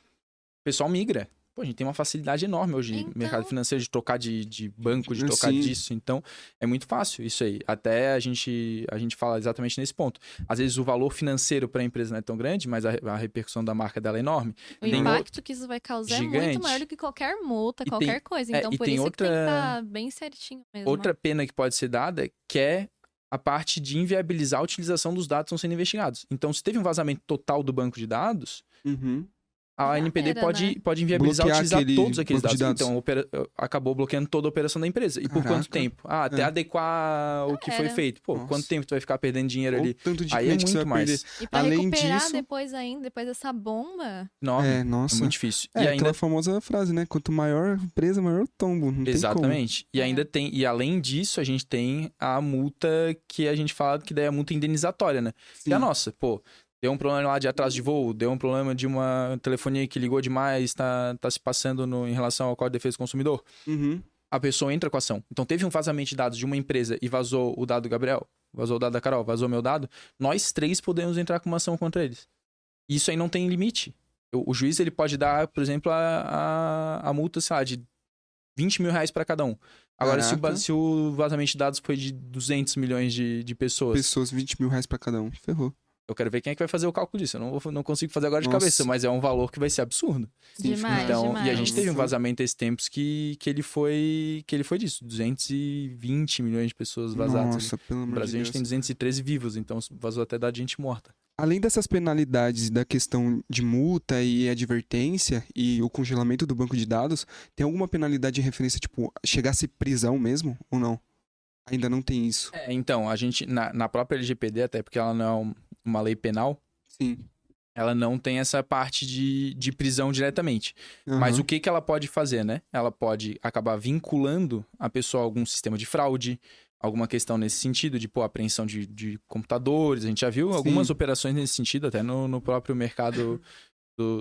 o pessoal migra. Pô, a gente tem uma facilidade enorme hoje no Então- mercado financeiro de trocar de banco, de trocar Sim. disso. Então, é muito fácil isso aí. Até a gente fala exatamente nesse ponto. Às vezes, o valor financeiro para a empresa não é tão grande, mas a repercussão da marca dela é enorme. O Tem impacto que isso vai causar é gigante. muito maior do que qualquer multa, E qualquer tem- coisa. é, Então, e por tem isso que tem que outra- estar bem certinho mesmo. Outra pena que pode ser dada que é a parte de inviabilizar a utilização dos dados que estão sendo investigados. Então, se teve um vazamento total do banco de dados, Uhum. a Já NPD era, pode, né? pode inviabilizar Bloquear utilizar aquele todos aqueles banco de dados. dados. Então, acabou bloqueando toda a operação da empresa. E por quanto Caraca. tempo? Até É. adequar o que foi era. feito. Pô, Nossa. quanto tempo tu vai ficar perdendo dinheiro Ou ali? tanto de Aí é cliente que você muito vai mais. perder. E pra Além recuperar disso- depois dessa bomba, Enorme. É, É nossa. muito difícil. É, E aquela ainda famosa frase, né? Quanto maior a empresa, maior o tombo. Não Exatamente. E É. ainda tem, e além disso, a gente tem a multa que a gente fala que daí é a multa indenizatória, né? tem como. Que é a Sim. nossa, pô. Deu um problema lá de atraso de voo, deu um problema de uma telefonia que ligou demais, tá se passando em relação ao Código de Defesa do Consumidor. Uhum. A pessoa entra com a ação. Então teve um vazamento de dados de uma empresa e vazou o dado do Gabriel, vazou o dado da Carol, vazou meu dado, nós três podemos entrar com uma ação contra eles. Isso aí não tem limite. O juiz ele pode dar, por exemplo, a multa, sei lá, de R$20.000 para cada um. Agora, Caraca. se o vazamento de dados foi de 200 milhões de pessoas, Pessoas, R$20.000 pra cada um. Ferrou. eu quero ver quem é que vai fazer o cálculo disso. Eu não consigo fazer agora de Nossa. cabeça, mas é um valor que vai ser absurdo. Sim, demais, Então, demais. e a gente teve um Nossa. vazamento esses tempos que ele foi disso, 220 milhões de pessoas vazadas. Nossa, pelo No amor Brasil de a Deus. gente tem 213 vivos, então vazou até da gente morta. Além dessas penalidades da questão de multa e advertência e o congelamento do banco de dados, tem alguma penalidade de referência, tipo, chegasse prisão mesmo ou não? Ainda não tem isso. Então, a gente, na própria LGPD, até porque ela não é uma lei penal, Sim. ela não tem essa parte de prisão diretamente. Mas Aham. o que ela pode fazer, né? Ela pode acabar vinculando a pessoa a algum sistema de fraude, alguma questão nesse sentido, de apreensão de computadores. A gente já viu Sim. algumas operações nesse sentido, até no próprio mercado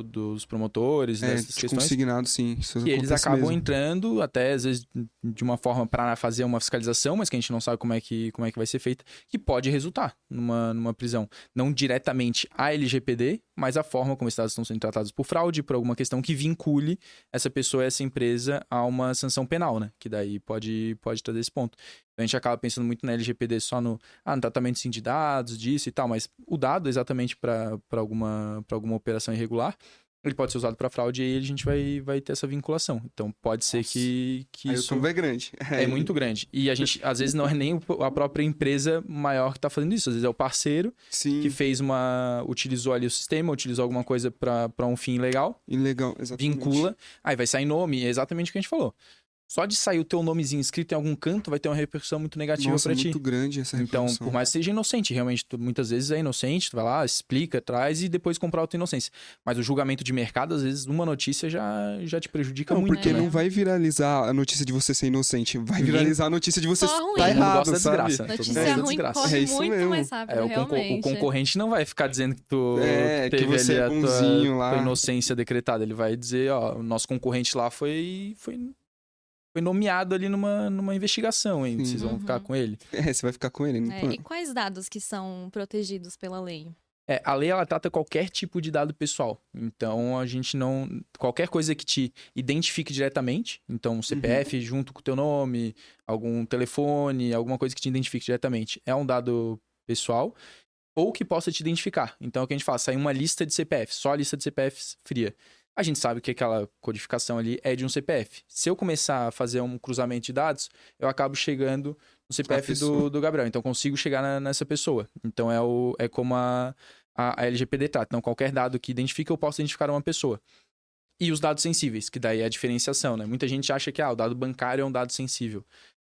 dos promotores, dessas de questões. consignado, sim. Isso Que eles acontece acabam mesmo. entrando, até às vezes de uma forma para fazer uma fiscalização, mas que a gente não sabe como é que vai ser feita, que pode resultar numa prisão. Não diretamente a LGPD, mas a forma como esses dados estão sendo tratados por fraude, por alguma questão que vincule essa pessoa, essa empresa, a uma sanção penal, né? Que daí pode trazer esse ponto. Então a gente acaba pensando muito na LGPD só no tratamento sim, de dados, disso e tal, mas o dado exatamente para alguma operação irregular, ele pode ser usado para fraude e aí a gente vai ter essa vinculação. Então pode ser Nossa. que Aí o isso tombo é grande. é muito grande. E a gente, às vezes, não é nem a própria empresa maior que tá fazendo isso. Às vezes é o parceiro Sim. que utilizou ali o sistema, utilizou alguma coisa para um fim legal, Ilegal, exatamente. vincula, aí vai sair nome, é exatamente o que a gente falou. Só de sair o teu nomezinho escrito em algum canto vai ter uma repercussão muito negativa Nossa, para ti. muito grande essa Então, repercussão. por mais que seja inocente, realmente, muitas vezes é inocente, tu vai lá, explica, traz e depois comprar outra inocência. Mas o julgamento de mercado, às vezes, uma notícia já te prejudica Não, muito, porque né? não vai viralizar a notícia de você ser inocente. Vai Ninguém- viralizar a notícia de você Só ruim. tá Todo mundo errado, gosta da sabe? desgraça. Todo mundo Notícia gosta da ruim desgraça. corre É isso muito mesmo. mais rápido, O realmente. concorrente não vai ficar dizendo que tu Que teve você ali é a bonzinho lá. tua inocência decretada. Ele vai dizer, ó, o nosso concorrente lá foi nomeado ali numa investigação, hein? Sim. Vocês vão ficar Uhum. com ele. É, você vai ficar com ele. Não E quais dados que são protegidos pela lei? A lei, ela trata qualquer tipo de dado pessoal. Então, a gente não... Qualquer coisa que te identifique diretamente, então, um CPF junto com o teu nome, algum telefone, alguma coisa que te identifique diretamente, é um dado pessoal. ou que possa te identificar. Então, é o que a gente fala, sai uma lista de CPF, só a lista de CPFs fria. A gente sabe que aquela codificação ali é de um CPF. Se eu começar a fazer um cruzamento de dados, eu acabo chegando no CPF do Gabriel. Então, eu consigo chegar nessa pessoa. Então, é como a LGPD trata. Então, qualquer dado que identifica, eu posso identificar uma pessoa. E os dados sensíveis, que daí é a diferenciação, né? Muita gente acha que o dado bancário é um dado sensível.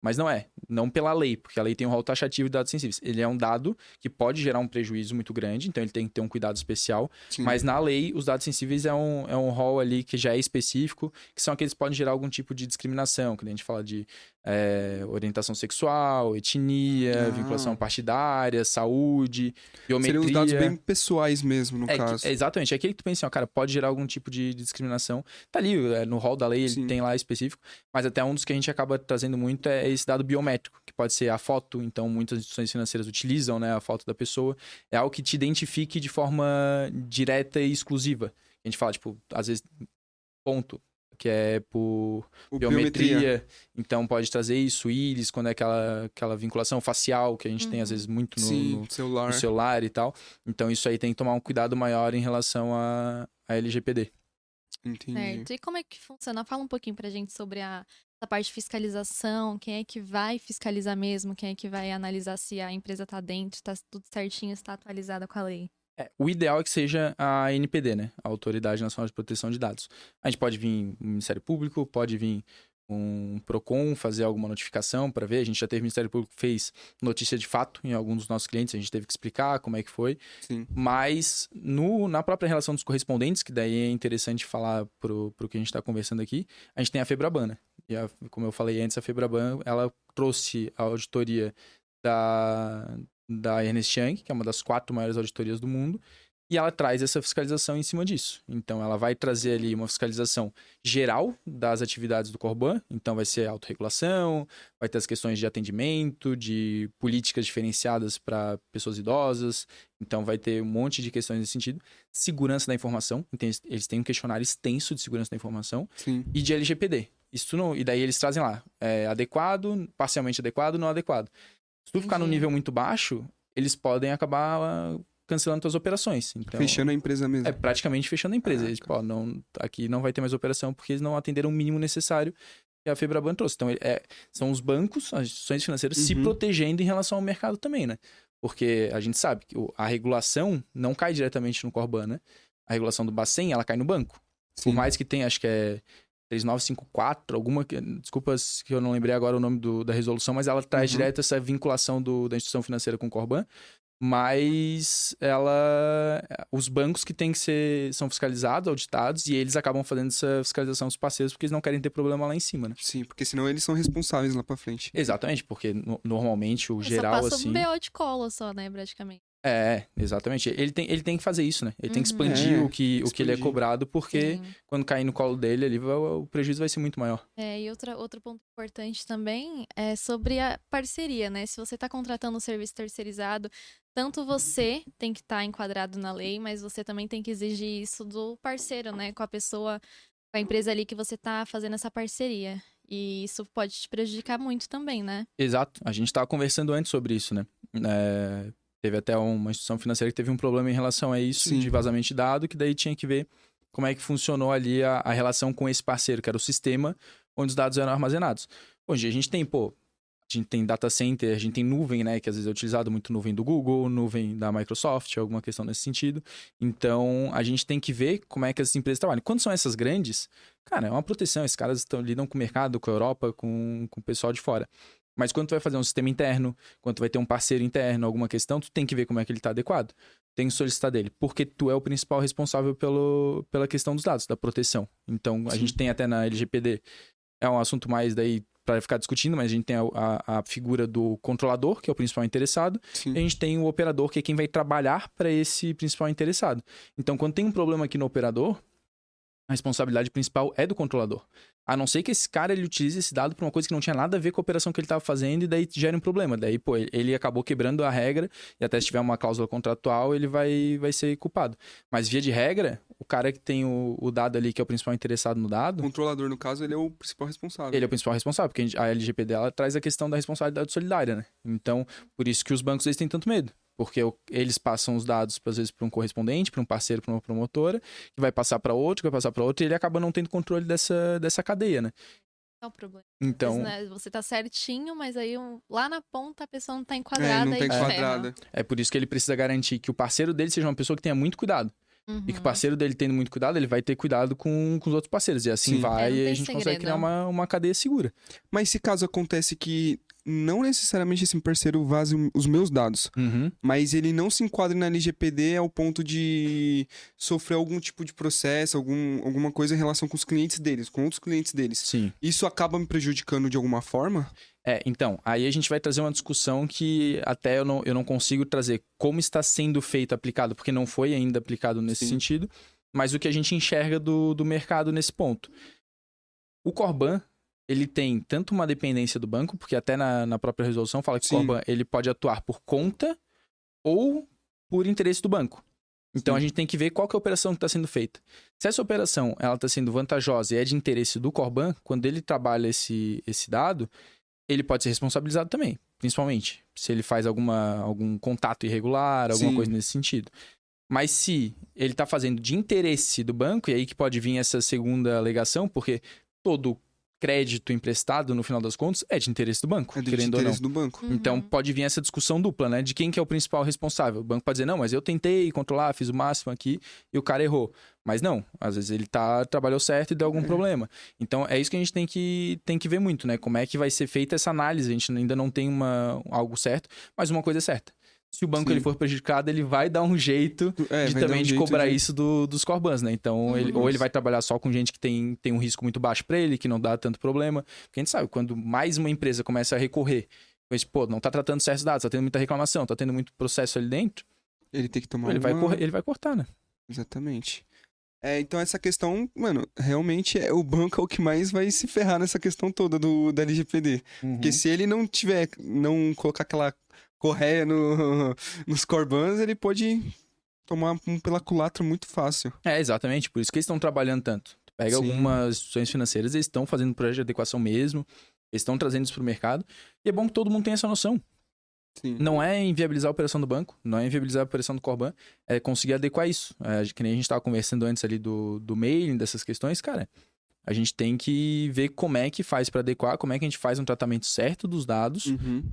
Mas não é. Não pela lei, porque a lei tem um rol taxativo de dados sensíveis. Ele é um dado que pode gerar um prejuízo muito grande, então ele tem que ter um cuidado especial. Sim. Mas na lei, os dados sensíveis é um rol ali que já é específico, que são aqueles que podem gerar algum tipo de discriminação, que a gente fala de orientação sexual, etnia, vinculação partidária, saúde, biometria. Seriam os dados bem pessoais mesmo, no caso. Exatamente. É aquele que tu pensa, cara, pode gerar algum tipo de discriminação. Tá ali, no rol da lei, ele tem lá específico, mas até um dos que a gente acaba trazendo muito é esse dado biométrico, que pode ser a foto. Então, muitas instituições financeiras utilizam, né, a foto da pessoa. É algo que te identifique de forma direta e exclusiva. A gente fala, tipo, às vezes, ponto, que é por biometria. Então, pode trazer isso, íris, quando é aquela vinculação facial que a gente tem, às vezes, muito no celular e tal. Então, isso aí tem que tomar um cuidado maior em relação a LGPD. Entendi. Certo. E como é que funciona? Fala um pouquinho pra gente sobre essa parte de fiscalização, quem é que vai fiscalizar mesmo, quem é que vai analisar se a empresa tá dentro, tá tudo certinho, está atualizada com a lei. O ideal é que seja a NPD, né? A Autoridade Nacional de Proteção de Dados. A gente pode vir o Ministério Público, pode vir um PROCON fazer alguma notificação para ver. A gente já teve o Ministério Público que fez notícia de fato em alguns dos nossos clientes, a gente teve que explicar como é que foi. Sim. Mas na própria relação dos correspondentes, que daí é interessante falar pro que a gente está conversando aqui, a gente tem a FEBRABAN, né? E como eu falei antes, a FEBRABAN, ela trouxe a auditoria da Ernst Young, que é uma das 4 maiores auditorias do mundo, e ela traz essa fiscalização em cima disso. Então, ela vai trazer ali uma fiscalização geral das atividades do Corban. Então, vai ser autorregulação, vai ter as questões de atendimento, de políticas diferenciadas para pessoas idosas. Então, vai ter um monte de questões nesse sentido. Segurança da informação. Então, eles têm um questionário extenso de segurança da informação. Sim. E de LGPD. E daí eles trazem lá, adequado, parcialmente adequado, não adequado. Se tu ficar num nível muito baixo, eles podem acabar cancelando tuas operações. Então, fechando a empresa mesmo. É praticamente fechando a empresa. Eles, tipo, aqui não vai ter mais operação porque eles não atenderam o mínimo necessário que a FEBRABAN trouxe. Então, são os bancos, as instituições financeiras se protegendo em relação ao mercado também, né? Porque a gente sabe que a regulação não cai diretamente no Corban, né? A regulação do Bacen, ela cai no banco. Sim. Por mais que tenha, acho que é 3954, desculpa que eu não lembrei agora o nome da resolução, mas ela traz direto essa vinculação da instituição financeira com o Corban, mas os bancos que são fiscalizados, auditados, e eles acabam fazendo essa fiscalização dos parceiros porque eles não querem ter problema lá em cima, né? Sim, porque senão eles são responsáveis lá pra frente. Exatamente, porque normalmente o geral, só passa assim... um BO de cola só, né, praticamente. Exatamente. Ele tem que fazer isso, né? Ele tem que expandir o que ele é cobrado, porque quando cair no colo dele, ali, o prejuízo vai ser muito maior. E outro ponto importante também é sobre a parceria, né? Se você está contratando um serviço terceirizado, tanto você tem que estar enquadrado na lei, mas você também tem que exigir isso do parceiro, né? Com a pessoa, com a empresa ali que você está fazendo essa parceria. E isso pode te prejudicar muito também, né? Exato. A gente estava conversando antes sobre isso, né? Teve até uma instituição financeira que teve um problema em relação a isso, de vazamento de dado, que daí tinha que ver como é que funcionou ali a relação com esse parceiro, que era o sistema onde os dados eram armazenados. Hoje a gente tem data center, a gente tem nuvem, né, que às vezes é utilizado muito nuvem do Google, nuvem da Microsoft, alguma questão nesse sentido. Então, a gente tem que ver como é que essas empresas trabalham. Quando são essas grandes, cara, é uma proteção, esses caras lidam com o mercado, com a Europa, com o pessoal de fora. Mas quando tu vai fazer um sistema interno, quando tu vai ter um parceiro interno, alguma questão, tu tem que ver como é que ele está adequado. Tem que solicitar dele, porque tu é o principal responsável pela questão dos dados, da proteção. Então, a gente tem até na LGPD, é um assunto mais daí para ficar discutindo, mas a gente tem a figura do controlador, que é o principal interessado, e a gente tem o operador, que é quem vai trabalhar para esse principal interessado. Então, quando tem um problema aqui no operador, a responsabilidade principal é do controlador. A não ser que esse cara ele utilize esse dado para uma coisa que não tinha nada a ver com a operação que ele estava fazendo e daí gera um problema. Daí, pô, ele acabou quebrando a regra e até se tiver uma cláusula contratual, ele vai ser culpado. Mas via de regra, o cara que tem o dado ali, que é o principal interessado no dado... O controlador, no caso, ele é o principal responsável. Ele é o principal responsável, porque a LGPD ela traz a questão da responsabilidade solidária, né? Então, por isso que os bancos eles têm tanto medo. Porque eles passam os dados, às vezes, para um correspondente, para um parceiro, para uma promotora, que vai passar para outro, que vai passar para outro, e ele acaba não tendo controle dessa cadeia, né? É o problema. Então... Mas, né, você tá certinho, mas aí lá na ponta a pessoa não tá enquadrada. Não tá e enquadrada. É por isso que ele precisa garantir que o parceiro dele seja uma pessoa que tenha muito cuidado. Uhum. E que o parceiro dele tendo muito cuidado, ele vai ter cuidado com os outros parceiros. E assim Sim. vai, não e tem a gente consegue segredo. criar uma cadeia segura. Mas se caso acontece que não necessariamente esse parceiro vaze os meus dados, mas ele não se enquadra na LGPD ao ponto de sofrer algum tipo de processo, alguma coisa em relação com os clientes deles, com outros clientes deles. Sim. Isso acaba me prejudicando de alguma forma? Então, aí a gente vai trazer uma discussão que até eu não consigo trazer como está sendo feito, aplicado, porque não foi ainda aplicado nesse sentido, mas o que a gente enxerga do mercado nesse ponto. O Corban, ele tem tanto uma dependência do banco, porque até na própria resolução fala que o Corban ele pode atuar por conta ou por interesse do banco. Então, a gente tem que ver qual que é a operação que está sendo feita. Se essa operação está sendo vantajosa e é de interesse do Corban, quando ele trabalha esse dado, ele pode ser responsabilizado também, principalmente se ele faz algum contato irregular, alguma coisa nesse sentido. Mas se ele está fazendo de interesse do banco, e aí que pode vir essa segunda alegação, porque todo crédito emprestado, no final das contas, é de interesse do banco, É de querendo interesse ou não. do banco. Então, pode vir essa discussão dupla, né? De quem que é o principal responsável. O banco pode dizer, não, mas eu tentei controlar, fiz o máximo aqui e o cara errou. Mas não, às vezes ele trabalhou certo e deu algum problema. Então, é isso que a gente tem que ver muito, né? Como é que vai ser feita essa análise. A gente ainda não tem algo certo, mas uma coisa é certa. Se o banco ele for prejudicado, ele vai dar um jeito de cobrar isso dos Corbans, né? Então, ou ele vai trabalhar só com gente que tem um risco muito baixo para ele, que não dá tanto problema. Porque a gente sabe, quando mais uma empresa começa a recorrer, mas, pô, não tá tratando certos dados, tá tendo muita reclamação, tá tendo muito processo ali dentro, ele tem que tomar ele vai cortar, né? Exatamente. Então essa questão, mano, realmente o banco é o que mais vai se ferrar nessa questão toda da LGPD. Porque se ele não colocar aquela correia nos Corbans, ele pode tomar pela culatra muito fácil. Exatamente, por isso que eles estão trabalhando tanto. Pega algumas instituições financeiras, eles estão fazendo projeto de adequação mesmo, eles estão trazendo isso pro mercado, e é bom que todo mundo tenha essa noção. Sim. Não é inviabilizar a operação do banco, não é inviabilizar a operação do Corban, é conseguir adequar isso. Que nem a gente estava conversando antes ali do mailing, dessas questões, cara. A gente tem que ver como é que faz para adequar, como é que a gente faz um tratamento certo dos dados,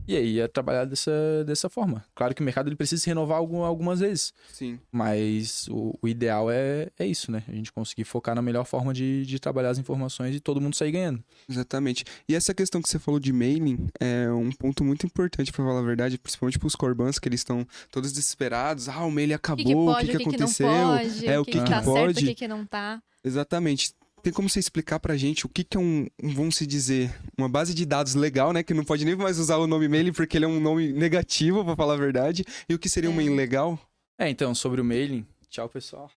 e aí é trabalhar dessa forma. Claro que o mercado ele precisa se renovar algumas vezes, Sim. mas o ideal é isso, né? A gente conseguir focar na melhor forma de trabalhar as informações e todo mundo sair ganhando. Exatamente. E essa questão que você falou de mailing é um ponto muito importante, pra falar a verdade, principalmente pros Corbans, que eles estão todos desesperados. O mailing acabou, o que aconteceu? O que tá certo, o que não tá. Exatamente. Tem como você explicar pra gente o que é vamos se dizer, uma base de dados legal, né? Que não pode nem mais usar o nome mailing porque ele é um nome negativo, pra falar a verdade. E o que seria um mailing legal? Então, sobre o mailing... Tchau, pessoal.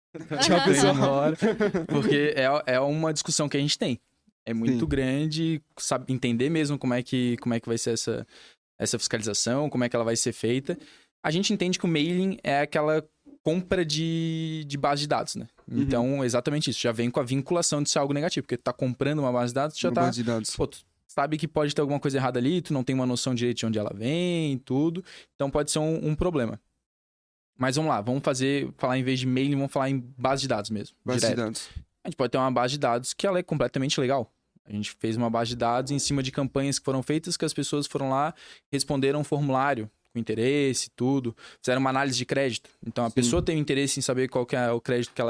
Tchau, pessoal. Porque é uma discussão que a gente tem. É muito grande, sabe, entender mesmo como é que vai ser essa fiscalização, como é que ela vai ser feita. A gente entende que o mailing é aquela compra de base de dados, né? Então, exatamente isso. Já vem com a vinculação de ser algo negativo. Porque tu tá comprando uma base de dados, tu já tá... Base de dados. Pô, tu sabe que pode ter alguma coisa errada ali, tu não tem uma noção direito de onde ela vem, tudo. Então, pode ser um problema. Mas vamos lá, falar em vez de mailing, vamos falar em base de dados mesmo. Base de dados. A gente pode ter uma base de dados que ela é completamente legal. A gente fez uma base de dados em cima de campanhas que foram feitas, que as pessoas foram lá, responderam um formulário com interesse, tudo. Fizeram uma análise de crédito. Então, a pessoa tem interesse em saber qual que é o crédito que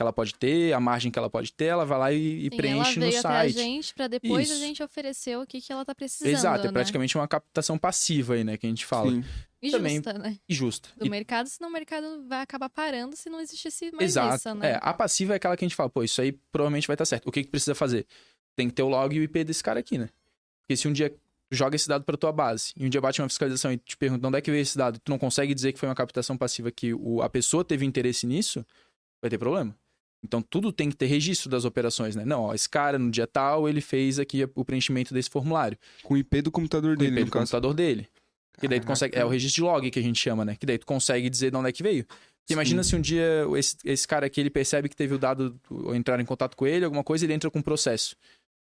ela pode ter, a margem que ela pode ter, ela vai lá e preenche no site. Ela veio até a gente pra depois a gente oferecer o que ela tá precisando, Exato, é né? praticamente uma captação passiva aí, né, que a gente fala. Sim. E também, justa, né? E justa. Do mercado, senão o mercado vai acabar parando se não existisse mais Exato. isso, né? A passiva é aquela que a gente fala, pô, isso aí provavelmente vai estar certo. O que precisa fazer? Tem que ter o log e o IP desse cara aqui, né? Porque se um dia tu joga esse dado para tua base e um dia bate uma fiscalização e te pergunta onde é que veio esse dado e tu não consegue dizer que foi uma captação passiva que a pessoa teve interesse nisso, vai ter problema. Então, tudo tem que ter registro das operações, né? Não, ó, esse cara, no dia tal, ele fez aqui o preenchimento desse formulário. Com o IP do computador Com o dele, IP no do caso. computador dele. Que daí tu Caraca. consegue... É o registro de log que a gente chama, né? Que daí tu consegue dizer de onde é que veio. Porque imagina se um dia esse cara aqui, ele percebe que teve o dado, ou entrar em contato com ele, alguma coisa, ele entra com um processo.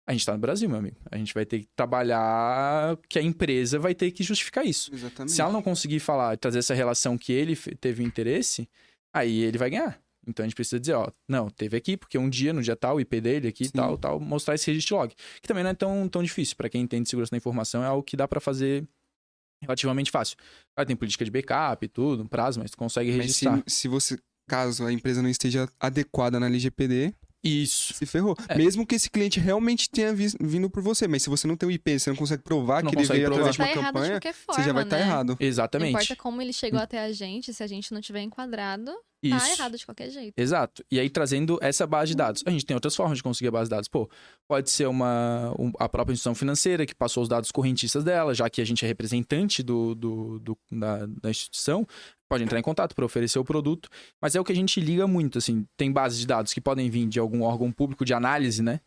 A gente tá no Brasil, meu amigo. A gente vai ter que trabalhar, que a empresa vai ter que justificar isso. Exatamente. Se ela não conseguir falar, trazer essa relação que ele teve interesse, aí ele vai ganhar. Então a gente precisa dizer, ó, não, teve aqui, porque um dia, no dia tal, o IP dele aqui, Sim. tal, mostrar esse registro log. Que também não é tão difícil. Para quem entende segurança da informação, é algo que dá para fazer relativamente fácil. Claro, tem política de backup e tudo, um prazo, mas tu consegue Mas registrar. se você, caso a empresa não esteja adequada na LGPD, Isso. se ferrou. É. Mesmo que esse cliente realmente tenha vindo por você, mas se você não tem o IP, você não consegue provar Não que ele consegue veio provar. através de Tá uma errado de campanha, qualquer forma, você já vai estar né? errado. Não Exatamente. importa como ele chegou até a gente, se a gente não tiver enquadrado, Isso. tá errado de qualquer jeito. Exato. E aí, trazendo essa base de dados. A gente tem outras formas de conseguir a base de dados. Pô, pode ser a própria instituição financeira que passou os dados correntistas dela, já que a gente é representante da instituição, pode entrar em contato para oferecer o produto. Mas é o que a gente liga muito, assim. Tem bases de dados que podem vir de algum órgão público de análise, né?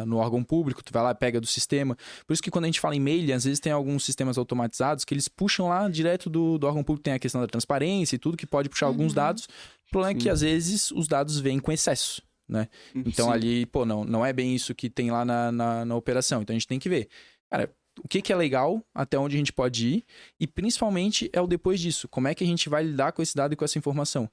No órgão público, tu vai lá, pega do sistema. Por isso que quando a gente fala em e-mail, às vezes tem alguns sistemas automatizados que eles puxam lá direto do órgão público, tem a questão da transparência e tudo, que pode puxar alguns dados. O problema é que às vezes os dados vêm com excesso, né? Então Sim. ali, pô, não é bem isso que tem lá na operação. Então a gente tem que ver, cara, o que é legal, até onde a gente pode ir, e principalmente é o depois disso. Como é que a gente vai lidar com esse dado e com essa informação?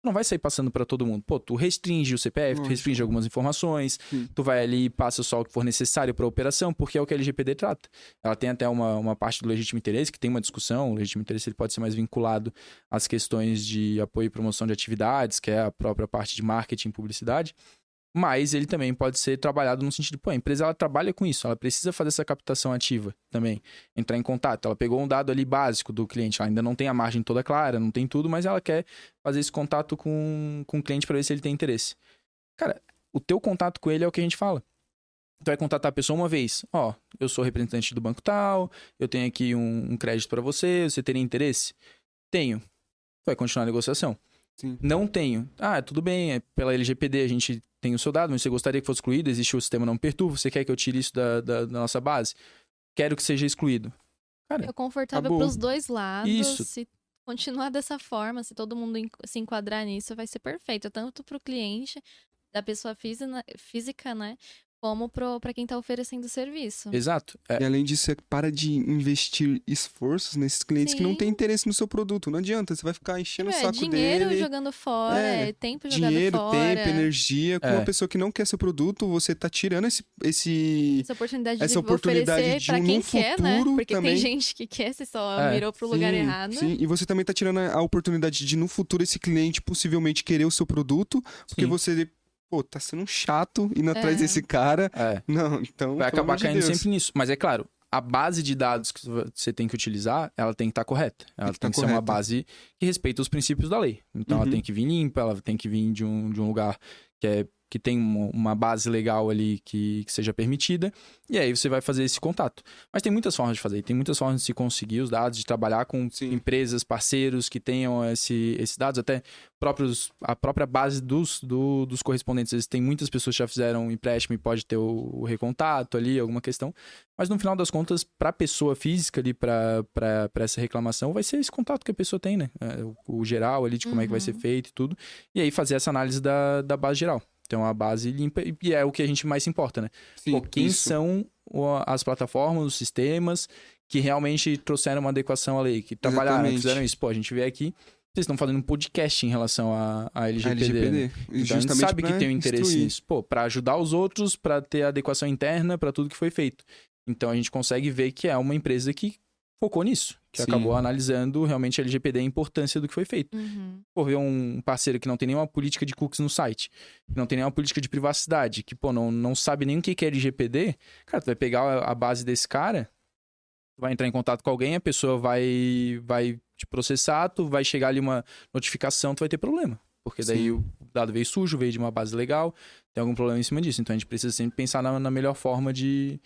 Não vai sair passando para todo mundo. Pô, tu restringe o CPF, tu Lógico. restringe algumas informações, Sim. tu vai ali e passa só o que for necessário para a operação, porque é o que a LGPD trata. Ela tem até uma parte do legítimo interesse, que tem uma discussão. O legítimo interesse ele pode ser mais vinculado às questões de apoio e promoção de atividades, que é a própria parte de marketing e publicidade. Mas ele também pode ser trabalhado no sentido, pô, a empresa ela trabalha com isso, ela precisa fazer essa captação ativa também, entrar em contato. Ela pegou um dado ali básico do cliente, ela ainda não tem a margem toda clara, não tem tudo, mas ela quer fazer esse contato com o cliente para ver se ele tem interesse. Cara, o teu contato com ele é o que a gente fala. Tu vai contatar a pessoa uma vez, ó, eu sou representante do banco tal, eu tenho aqui um crédito para você teria interesse? Tenho. Tu vai continuar a negociação. Sim. Não tenho. Ah, tudo bem, é pela LGPD a gente tem o seu dado, mas você gostaria que fosse excluído, existe o sistema não perturba, você quer que eu tire isso da nossa base? Quero que seja excluído. Cara, É confortável acabou. pros dois lados. Isso. Se continuar dessa forma, se todo mundo se enquadrar nisso, vai ser perfeito. Tanto pro cliente, da pessoa física, né? Como pra quem tá oferecendo o serviço. Exato. E além disso, você para de investir esforços nesses clientes que não Sim. têm interesse no seu produto. Não adianta, você vai ficar enchendo o É saco dinheiro dele. jogando fora, É, é tempo jogando Dinheiro, fora. tempo, energia. Com É. uma pessoa que não quer seu produto, você tá tirando essa Essa oportunidade oportunidade de de oferecer pra num quem quer, né? futuro Porque também. tem gente que quer, você só É. mirou pro lugar errado. Sim, e você também tá tirando a oportunidade de no futuro esse cliente possivelmente querer o seu produto, porque Sim. você, pô, tá sendo um chato indo atrás É. desse cara. É. Não, então. Vai pelo acabar amor de caindo Deus. sempre nisso. Mas é claro, a base de dados que você tem que utilizar, ela tem que estar correta. Ela que tem tá que ser uma correta. base que respeita os princípios da lei. Então ela Uhum. tem que vir limpa, ela tem que vir de um lugar que tem uma base legal ali que seja permitida, e aí você vai fazer esse contato. Mas tem muitas formas de fazer, tem muitas formas de se conseguir os dados, de trabalhar com Sim. empresas, parceiros que tenham esses dados, até a própria base dos correspondentes. Eles têm muitas pessoas que já fizeram empréstimo e pode ter o recontato ali, alguma questão. Mas no final das contas, para a pessoa física ali, para essa reclamação, vai ser esse contato que a pessoa tem, né? O geral ali de como é que vai ser feito e tudo. E aí fazer essa análise da base geral. Então, a base limpa, e é o que a gente mais se importa, né? Sim, Pô, quem isso. são as plataformas, os sistemas que realmente trouxeram uma adequação à lei, que trabalharam, Exatamente. fizeram isso. Pô, a gente vê aqui, vocês estão fazendo um podcast em relação à A LGPD. LGPD. Né? Então, a gente Justamente sabe que pra tem um interesse instruir. nisso. Pô, pra ajudar os outros, pra ter adequação interna, pra tudo que foi feito. Então, a gente consegue ver que é uma empresa que focou nisso, que Sim. acabou analisando realmente a LGPD e a importância do que foi feito. Pô, ver um parceiro que não tem nenhuma política de cookies no site, que não tem nenhuma política de privacidade, que, pô, não sabe nem o que é LGPD, cara, tu vai pegar a base desse cara, tu vai entrar em contato com alguém, a pessoa vai te processar, tu vai chegar ali uma notificação, tu vai ter problema. Porque daí Sim. o dado veio sujo, veio de uma base legal, tem algum problema em cima disso. Então a gente precisa sempre pensar na melhor forma de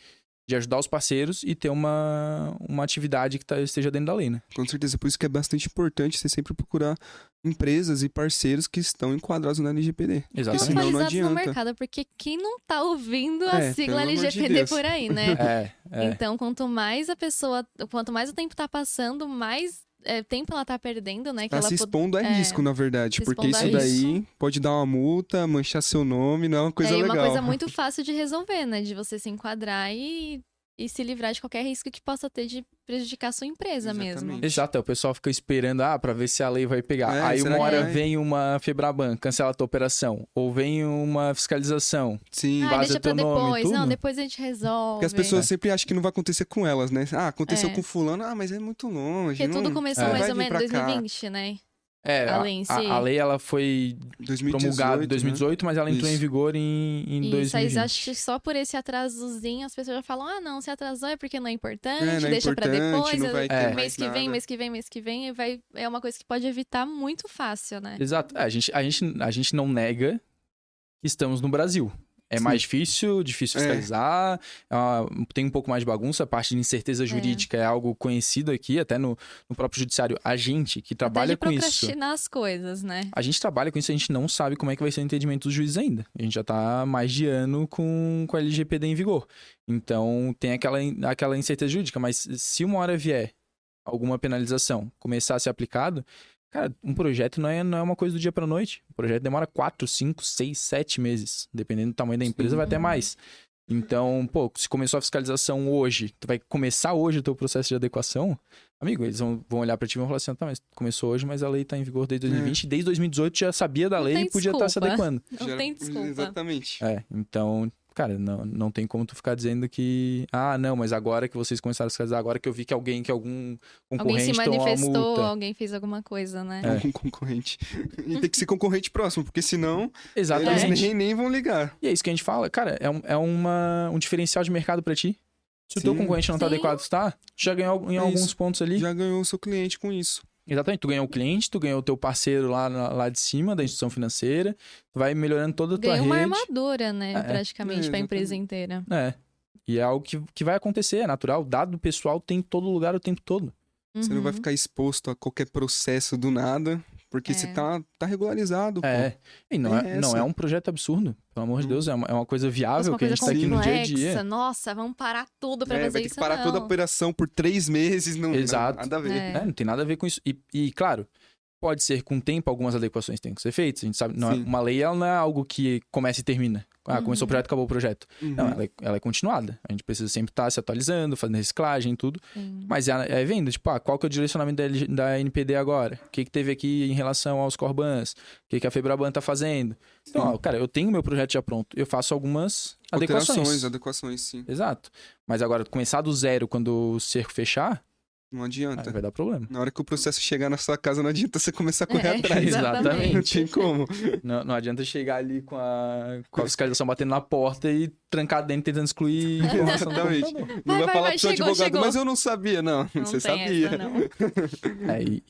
de ajudar os parceiros e ter uma atividade que esteja dentro da lei, né? Com certeza, por isso que é bastante importante você sempre procurar empresas e parceiros que estão enquadrados na LGPD. Exatamente. Senão não Atualizados no adianta. mercado, porque quem não tá ouvindo a sigla pelo amor de LGPD Deus. por aí, né? É. Então, quanto mais o tempo tá passando, mais tempo ela tá perdendo, né? Que Tá ela se expondo a risco, na verdade, se porque expondo isso a daí pode dar uma multa, manchar seu nome, não é uma coisa é legal. uma coisa muito fácil de resolver, né? De você se enquadrar e se livrar de qualquer risco que possa ter de prejudicar a sua empresa mesmo. Exatamente. Exato, o pessoal fica esperando, pra ver se a lei vai pegar. Aí será uma que hora vai? vem uma Febraban, cancela a tua operação. Ou vem uma fiscalização. Sim, vaza Deixa pra teu nome, depois. tudo. Não, depois a gente resolve. porque as pessoas sempre acham que não vai acontecer com elas, né? Ah, aconteceu É. com fulano, mas é muito longe. Porque tudo não começou vai mais ou vir menos em pra cá. 2020, né? É, A lei em si. a lei ela foi 2018, promulgada em né? 2018, mas ela entrou em Isso. vigor em Isso, aí 2020. acho que só por esse atrasozinho as pessoas já falam, não, se atrasou é porque não é importante, Não é deixa pra importante, depois, não vai ter mês mais que vem, nada. mês que vem, e é uma coisa que pode evitar muito fácil, né? Exato. A gente não nega que estamos no Brasil. É Sim. mais difícil fiscalizar, tem um pouco mais de bagunça, a parte de incerteza jurídica é algo conhecido aqui, até no próprio judiciário. A gente que trabalha Até de com isso, procrastinar as coisas, né? a gente trabalha com isso, a gente não sabe como é que vai ser o entendimento dos juízes ainda. A gente já tá há mais de ano com a LGPD em vigor. Então, tem aquela incerteza jurídica, mas se uma hora vier alguma penalização começar a ser aplicado, cara, um projeto não é uma coisa do dia pra noite. O projeto demora 4, 5, 6, 7 meses. Dependendo do tamanho da empresa, Sim. vai até mais. Então, se começou a fiscalização hoje, tu vai começar hoje o teu processo de adequação, amigo, eles vão olhar pra ti e vão falar assim, tá, mas começou hoje, mas a lei tá em vigor desde 2020, e desde 2018 já sabia da Não lei tem e podia estar se desculpa. adequando. Não tem desculpa. Exatamente. Então, cara, não tem como tu ficar dizendo que, não, mas agora que vocês começaram a fiscalizar, agora que eu vi que algum Alguém concorrente se tomou uma manifestou, multa. alguém fez alguma coisa, né? Um concorrente. E tem que ser concorrente próximo, porque senão Exatamente. eles nem vão ligar. E é isso que a gente fala, cara, é um diferencial de mercado pra ti. Se o teu Sim. concorrente não tá Sim. adequado, tá? Tu já ganhou em É alguns isso. pontos ali. Já ganhou o seu cliente com isso. Exatamente, tu ganhou o cliente, tu ganhou o teu parceiro lá de cima da instituição financeira, tu vai melhorando toda a tua Ganhou uma rede. armadura, né? Praticamente, pra empresa exatamente. inteira. É. E é algo que vai acontecer, é natural. Dado pessoal tem em todo lugar o tempo todo. Você não vai Uhum. ficar exposto a qualquer processo do nada, porque você tá regularizado, pô. E não é essa. um projeto absurdo, pelo amor de Deus, é uma coisa Nossa, viável uma que a coisa gente tá aqui no dia a complexa. dia. Nossa, vamos parar tudo pra fazer vai ter isso, que parar não. toda a operação por 3 meses, não, Exato. nada a ver. É. Não tem nada a ver com isso. E, claro, pode ser com o tempo algumas adequações têm que ser feitas. A gente sabe, Sim. uma lei ela não é algo que começa e termina. Começou o projeto, acabou o projeto. Uhum. Não, ela é continuada. A gente precisa sempre estar se atualizando, fazendo reciclagem e tudo. Sim. Mas é vendo, tipo, qual que é o direcionamento da NPD agora? O que teve aqui em relação aos Corbans? O que a Febraban tá fazendo? Então, cara, eu tenho meu projeto já pronto. Eu faço algumas adequações. Adequações, sim. Exato. Mas agora, começar do zero quando o cerco fechar, Não adianta. vai dar problema. Na hora que o processo chegar na sua casa, não adianta você começar a correr atrás. Exatamente. Não tem como. Não adianta chegar ali com a fiscalização batendo na porta e trancar dentro tentando excluir informação do Exatamente. computador. Não vai falar pro seu chegou, advogado, chegou. mas eu não sabia. Não, Não você tem sabia. essa, não.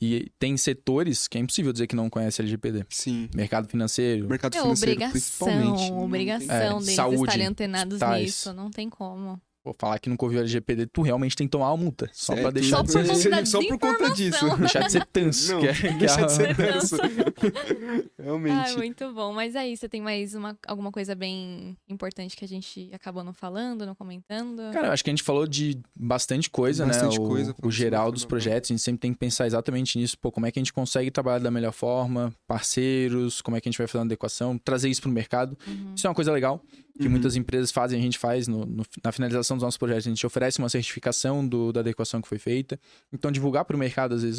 E tem setores que é impossível dizer que não conhece LGPD. Sim. Mercado financeiro. Mercado É financeiro, principalmente. obrigação deles saúde, estarem antenados hospitais. nisso. Não tem como. Vou falar que nunca ouviu LGPD, tu realmente tem que tomar uma multa. Só pra Certo. deixar Só de por ser, conta da Só por conta disso. desinformação. deixar de ser tanso. Não, que é deixa a- de ser dança. Ah, Realmente. muito bom. Mas aí, você tem mais alguma coisa bem importante que a gente acabou não falando, não comentando? Cara, eu acho que a gente falou de bastante coisa, Bastante né? coisa, O geral foi dos bom. projetos, a gente sempre tem que pensar exatamente nisso. Pô, como é que a gente consegue trabalhar da melhor forma, parceiros, como é que a gente vai fazer uma adequação, trazer isso pro mercado. Uhum. Isso é uma coisa legal, que Uhum. muitas empresas fazem, a gente faz na finalização dos nossos projetos. A gente oferece uma certificação da adequação que foi feita. Então, divulgar pro mercado, às vezes,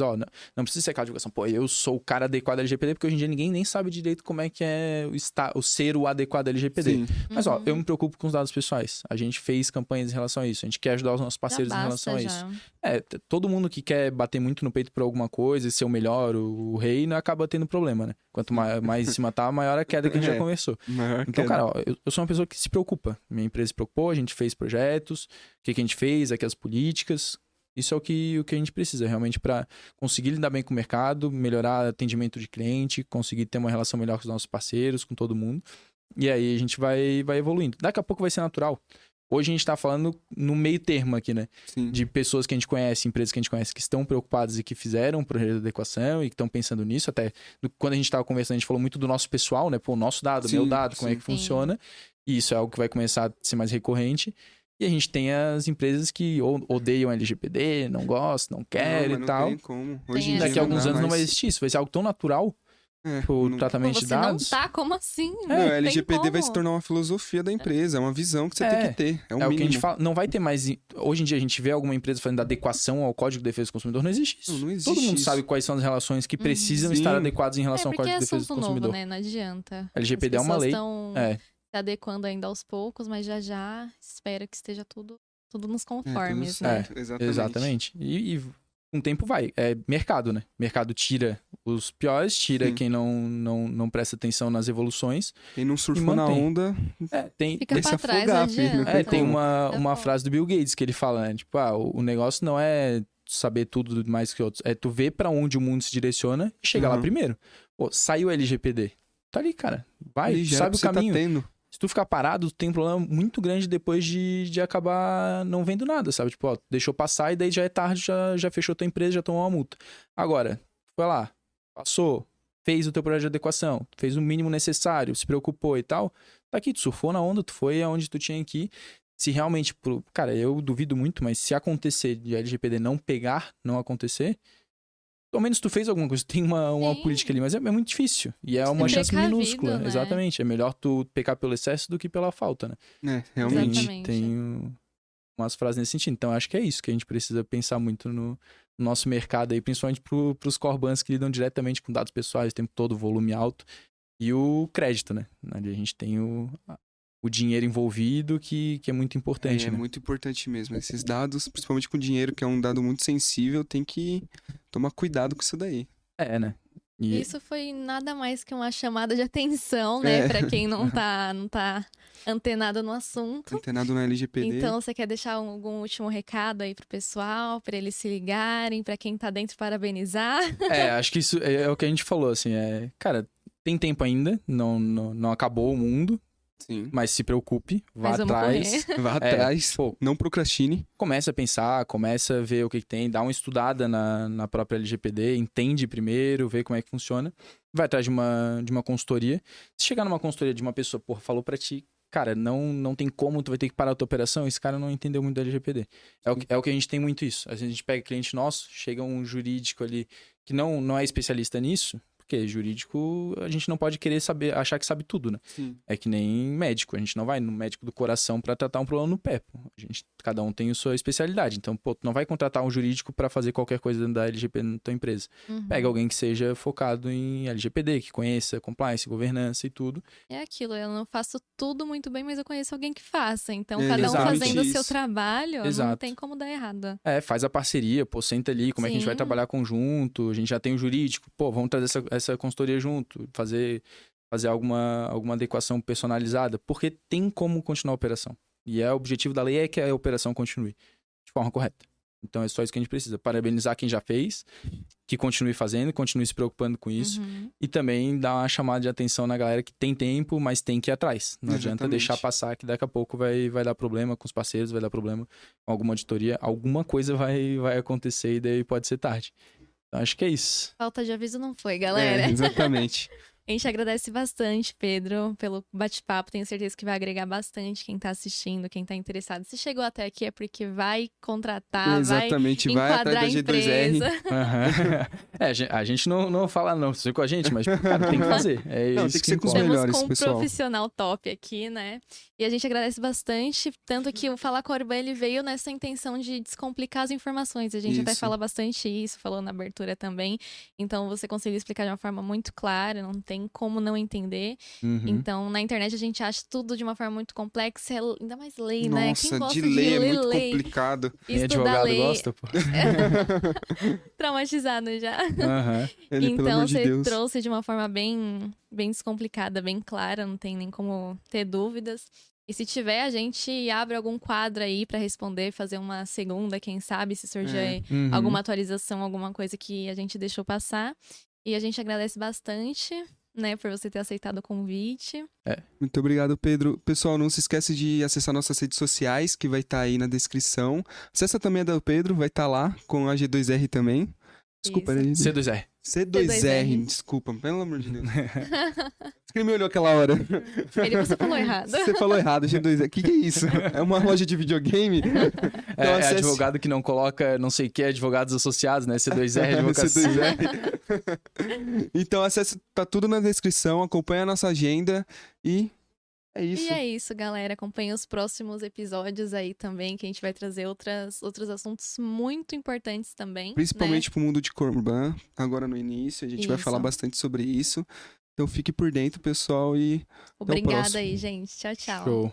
não precisa ser aquela divulgação. Pô, eu sou o cara adequado à LGPD, porque hoje em dia ninguém nem sabe direito como é que é o ser o adequado à LGPD. Sim. Mas, eu me preocupo com os dados pessoais. A gente fez campanhas em relação a isso. A gente quer ajudar os nossos parceiros Já em relação a basta, isso. já. Todo mundo que quer bater muito no peito por alguma coisa e ser o melhor, o rei, não acaba tendo problema, né? Quanto mais em cima tá, maior a queda que a gente já conversou. Maior Então, queda. cara, eu sou uma pessoa que se preocupa. Minha empresa se preocupou, a gente fez projetos, o que a gente fez, aqui as políticas. Isso é o que a gente precisa, realmente, para conseguir lidar bem com o mercado, melhorar o atendimento de cliente, conseguir ter uma relação melhor com os nossos parceiros, com todo mundo. E aí a gente vai evoluindo. Daqui a pouco vai ser natural. Hoje a gente tá falando no meio termo aqui, né? Sim. De pessoas que a gente conhece, empresas que a gente conhece que estão preocupadas e que fizeram um projeto de adequação e que estão pensando nisso. Até quando a gente tava conversando, a gente falou muito do nosso pessoal, né? Pô, o nosso dado, Sim, meu dado, como é que sim. funciona. E isso é algo que vai começar a ser mais recorrente. E a gente tem as empresas que odeiam LGPD, não gostam, não querem Não e tal. tem como. Hoje em dia Daqui a alguns dá anos não vai mais. existir isso. Vai ser algo tão natural, o Não- tratamento de Você não dados. tá? Como assim? Não, Não a tem LGPD vai se como. tornar uma filosofia da empresa, é uma visão que você tem que ter. É o É o que a mínimo. gente fala. Não vai ter mais. Hoje em dia a gente vê alguma empresa fazendo adequação ao Código de Defesa do Consumidor. Não existe isso. Não existe Todo mundo isso. sabe quais são as relações que precisam Sim. estar adequadas em relação ao porque Código é de Defesa do assunto Consumidor. novo, né? Não adianta. LGPD é As uma pessoas lei. estão É, se adequando ainda aos poucos, mas já espero que esteja tudo nos tudo conformes, né? certo, exatamente. exatamente. E com o tempo vai. É mercado, né? Mercado tira os piores, tira Sim. quem não presta atenção nas evoluções. Quem não surfou E na mantém. onda, Tem, Fica deixa pra trás, afogar, não filho, não adianta. tem como. uma bom. frase do Bill Gates que ele fala, né? Tipo, o negócio não é saber tudo mais que outros. É tu ver pra onde o mundo se direciona e chegar lá Uhum. primeiro. Pô, saiu o LGPD. Tá ali, cara. Vai, Ele tu já sabe o você caminho. tá tendo. Se tu ficar parado, tu tem um problema muito grande depois de acabar não vendo nada, sabe? Tipo, ó, deixou passar e daí já é tarde, já fechou tua empresa, já tomou uma multa. Agora, foi lá, passou, fez o teu projeto de adequação, fez o mínimo necessário, se preocupou e tal. Tá aqui, tu surfou na onda, tu foi aonde tu tinha que ir. Se realmente, cara, eu duvido muito, mas se acontecer de LGPD não pegar, não acontecer, pelo menos tu fez alguma coisa, tem uma Sim. política ali, mas é muito difícil. E é uma chance precavido, minúscula, né? exatamente. É melhor tu pecar pelo excesso do que pela falta, né? Realmente. Exatamente. Tem umas frases nesse sentido. Então, acho que é isso que a gente precisa pensar muito no nosso mercado aí, principalmente pros core banks que lidam diretamente com dados pessoais, o tempo todo, volume alto. E o crédito, né? Onde a gente tem o dinheiro envolvido, que é muito importante, É né? muito importante mesmo. Esses dados, principalmente com dinheiro, que é um dado muito sensível, tem que tomar cuidado com isso daí. É, né? E Isso foi nada mais que uma chamada de atenção, né? É. Pra quem não tá antenado no assunto. Antenado na LGPD. Então, você quer deixar algum último recado aí pro pessoal, pra eles se ligarem, pra quem tá dentro parabenizar? acho que isso é o que a gente falou, assim, cara, tem tempo ainda, não acabou o mundo, Sim. mas se preocupe, vá Mas vamos atrás. Vá atrás. Pô, Não procrastine. começa a pensar, começa a ver o que tem, dá uma estudada na própria LGPD, entende primeiro, vê como é que funciona, vai atrás de uma consultoria. Se chegar numa consultoria de uma pessoa, porra, falou pra ti, cara, não tem como, tu vai ter que parar a tua operação, esse cara não entendeu muito da LGPD. É o que a gente tem muito isso. Às vezes a gente pega cliente nosso, chega um jurídico ali que não é especialista nisso, porque jurídico a gente não pode querer achar que sabe tudo, né? Sim. É que nem médico, a gente não vai no médico do coração pra tratar um problema no pé, pô. Cada um tem a sua especialidade, então, pô, tu não vai contratar um jurídico pra fazer qualquer coisa dentro da LGPD na tua empresa. Uhum. Pega alguém que seja focado em LGPD, que conheça compliance, governança e tudo. É aquilo, eu não faço tudo muito bem, mas eu conheço alguém que faça. Então, É, cada um exatamente fazendo o seu isso. trabalho, não Exato. tem como dar errado. Faz a parceria, pô, senta ali, como é que a gente vai Sim. trabalhar conjunto, a gente já tem o jurídico, pô, vamos trazer essa consultoria junto, fazer alguma adequação personalizada, porque tem como continuar a operação. E o objetivo da lei é que a operação continue de forma correta. Então é só isso que a gente precisa. Parabenizar quem já fez, que continue fazendo, continue se preocupando com isso. Uhum. E também dar uma chamada de atenção na galera que tem tempo, mas tem que ir atrás. Não adianta Exatamente. deixar passar que daqui a pouco vai dar problema com os parceiros, vai dar problema com alguma auditoria. Alguma coisa vai acontecer e daí pode ser tarde. Então acho que é isso. Falta de aviso não foi, galera. Exatamente. A gente agradece bastante, Pedro, pelo bate-papo. Tenho certeza que vai agregar bastante quem tá assistindo, quem tá interessado. Se chegou até aqui é porque vai contratar, Exatamente. vai Vai enquadrar atrás a da G2R. empresa. A gente não fala não, você com a gente, mas cara, tem que fazer. É Não, isso tem que ser com os importa. Estamos melhores, com um pessoal. profissional top aqui, né? E a gente agradece bastante, tanto que o Falar com a Urban, ele veio nessa intenção de descomplicar as informações. A gente até Isso. fala bastante isso, falou na abertura também. Então, você conseguiu explicar de uma forma muito clara, não tem como não entender. Uhum. Então, na internet a gente acha tudo de uma forma muito complexa, ainda mais lei, né? Quem Nossa, gosta de ler é muito lei, complicado. Quem estudar advogado lei, gosta, pô. traumatizado já. Aham. Ele, pelo Então, amor de você Deus. trouxe de uma forma bem descomplicada, bem clara, não tem nem como ter dúvidas. E se tiver, a gente abre algum quadro aí pra responder, fazer uma segunda, quem sabe, se surgir Uhum. alguma atualização, alguma coisa que a gente deixou passar. E a gente agradece bastante. né, por você ter aceitado o convite. Muito obrigado, Pedro. Pessoal, não se esquece de acessar nossas redes sociais, que vai estar aí na descrição. Acessa também a do Pedro, vai estar lá, com a G2R também. Desculpa, né? C2R. C2R, desculpa, pelo amor de Deus. Quem me olhou aquela hora? Você falou errado. Você falou errado, G2R. O que é isso? É uma loja de videogame? Então, É advogado que não coloca não sei o que, advogados associados, né? C2R, advocacia. C2R. Então, acesse, tá tudo na descrição, acompanha a nossa agenda e é isso. E é isso, galera. Acompanhe os próximos episódios aí também, que a gente vai trazer outros assuntos muito importantes também. Principalmente pro mundo de Corban, agora no início, a gente vai falar bastante sobre isso. Então fique por dentro, pessoal, e Obrigada próximo. aí, gente. Tchau, tchau. Show.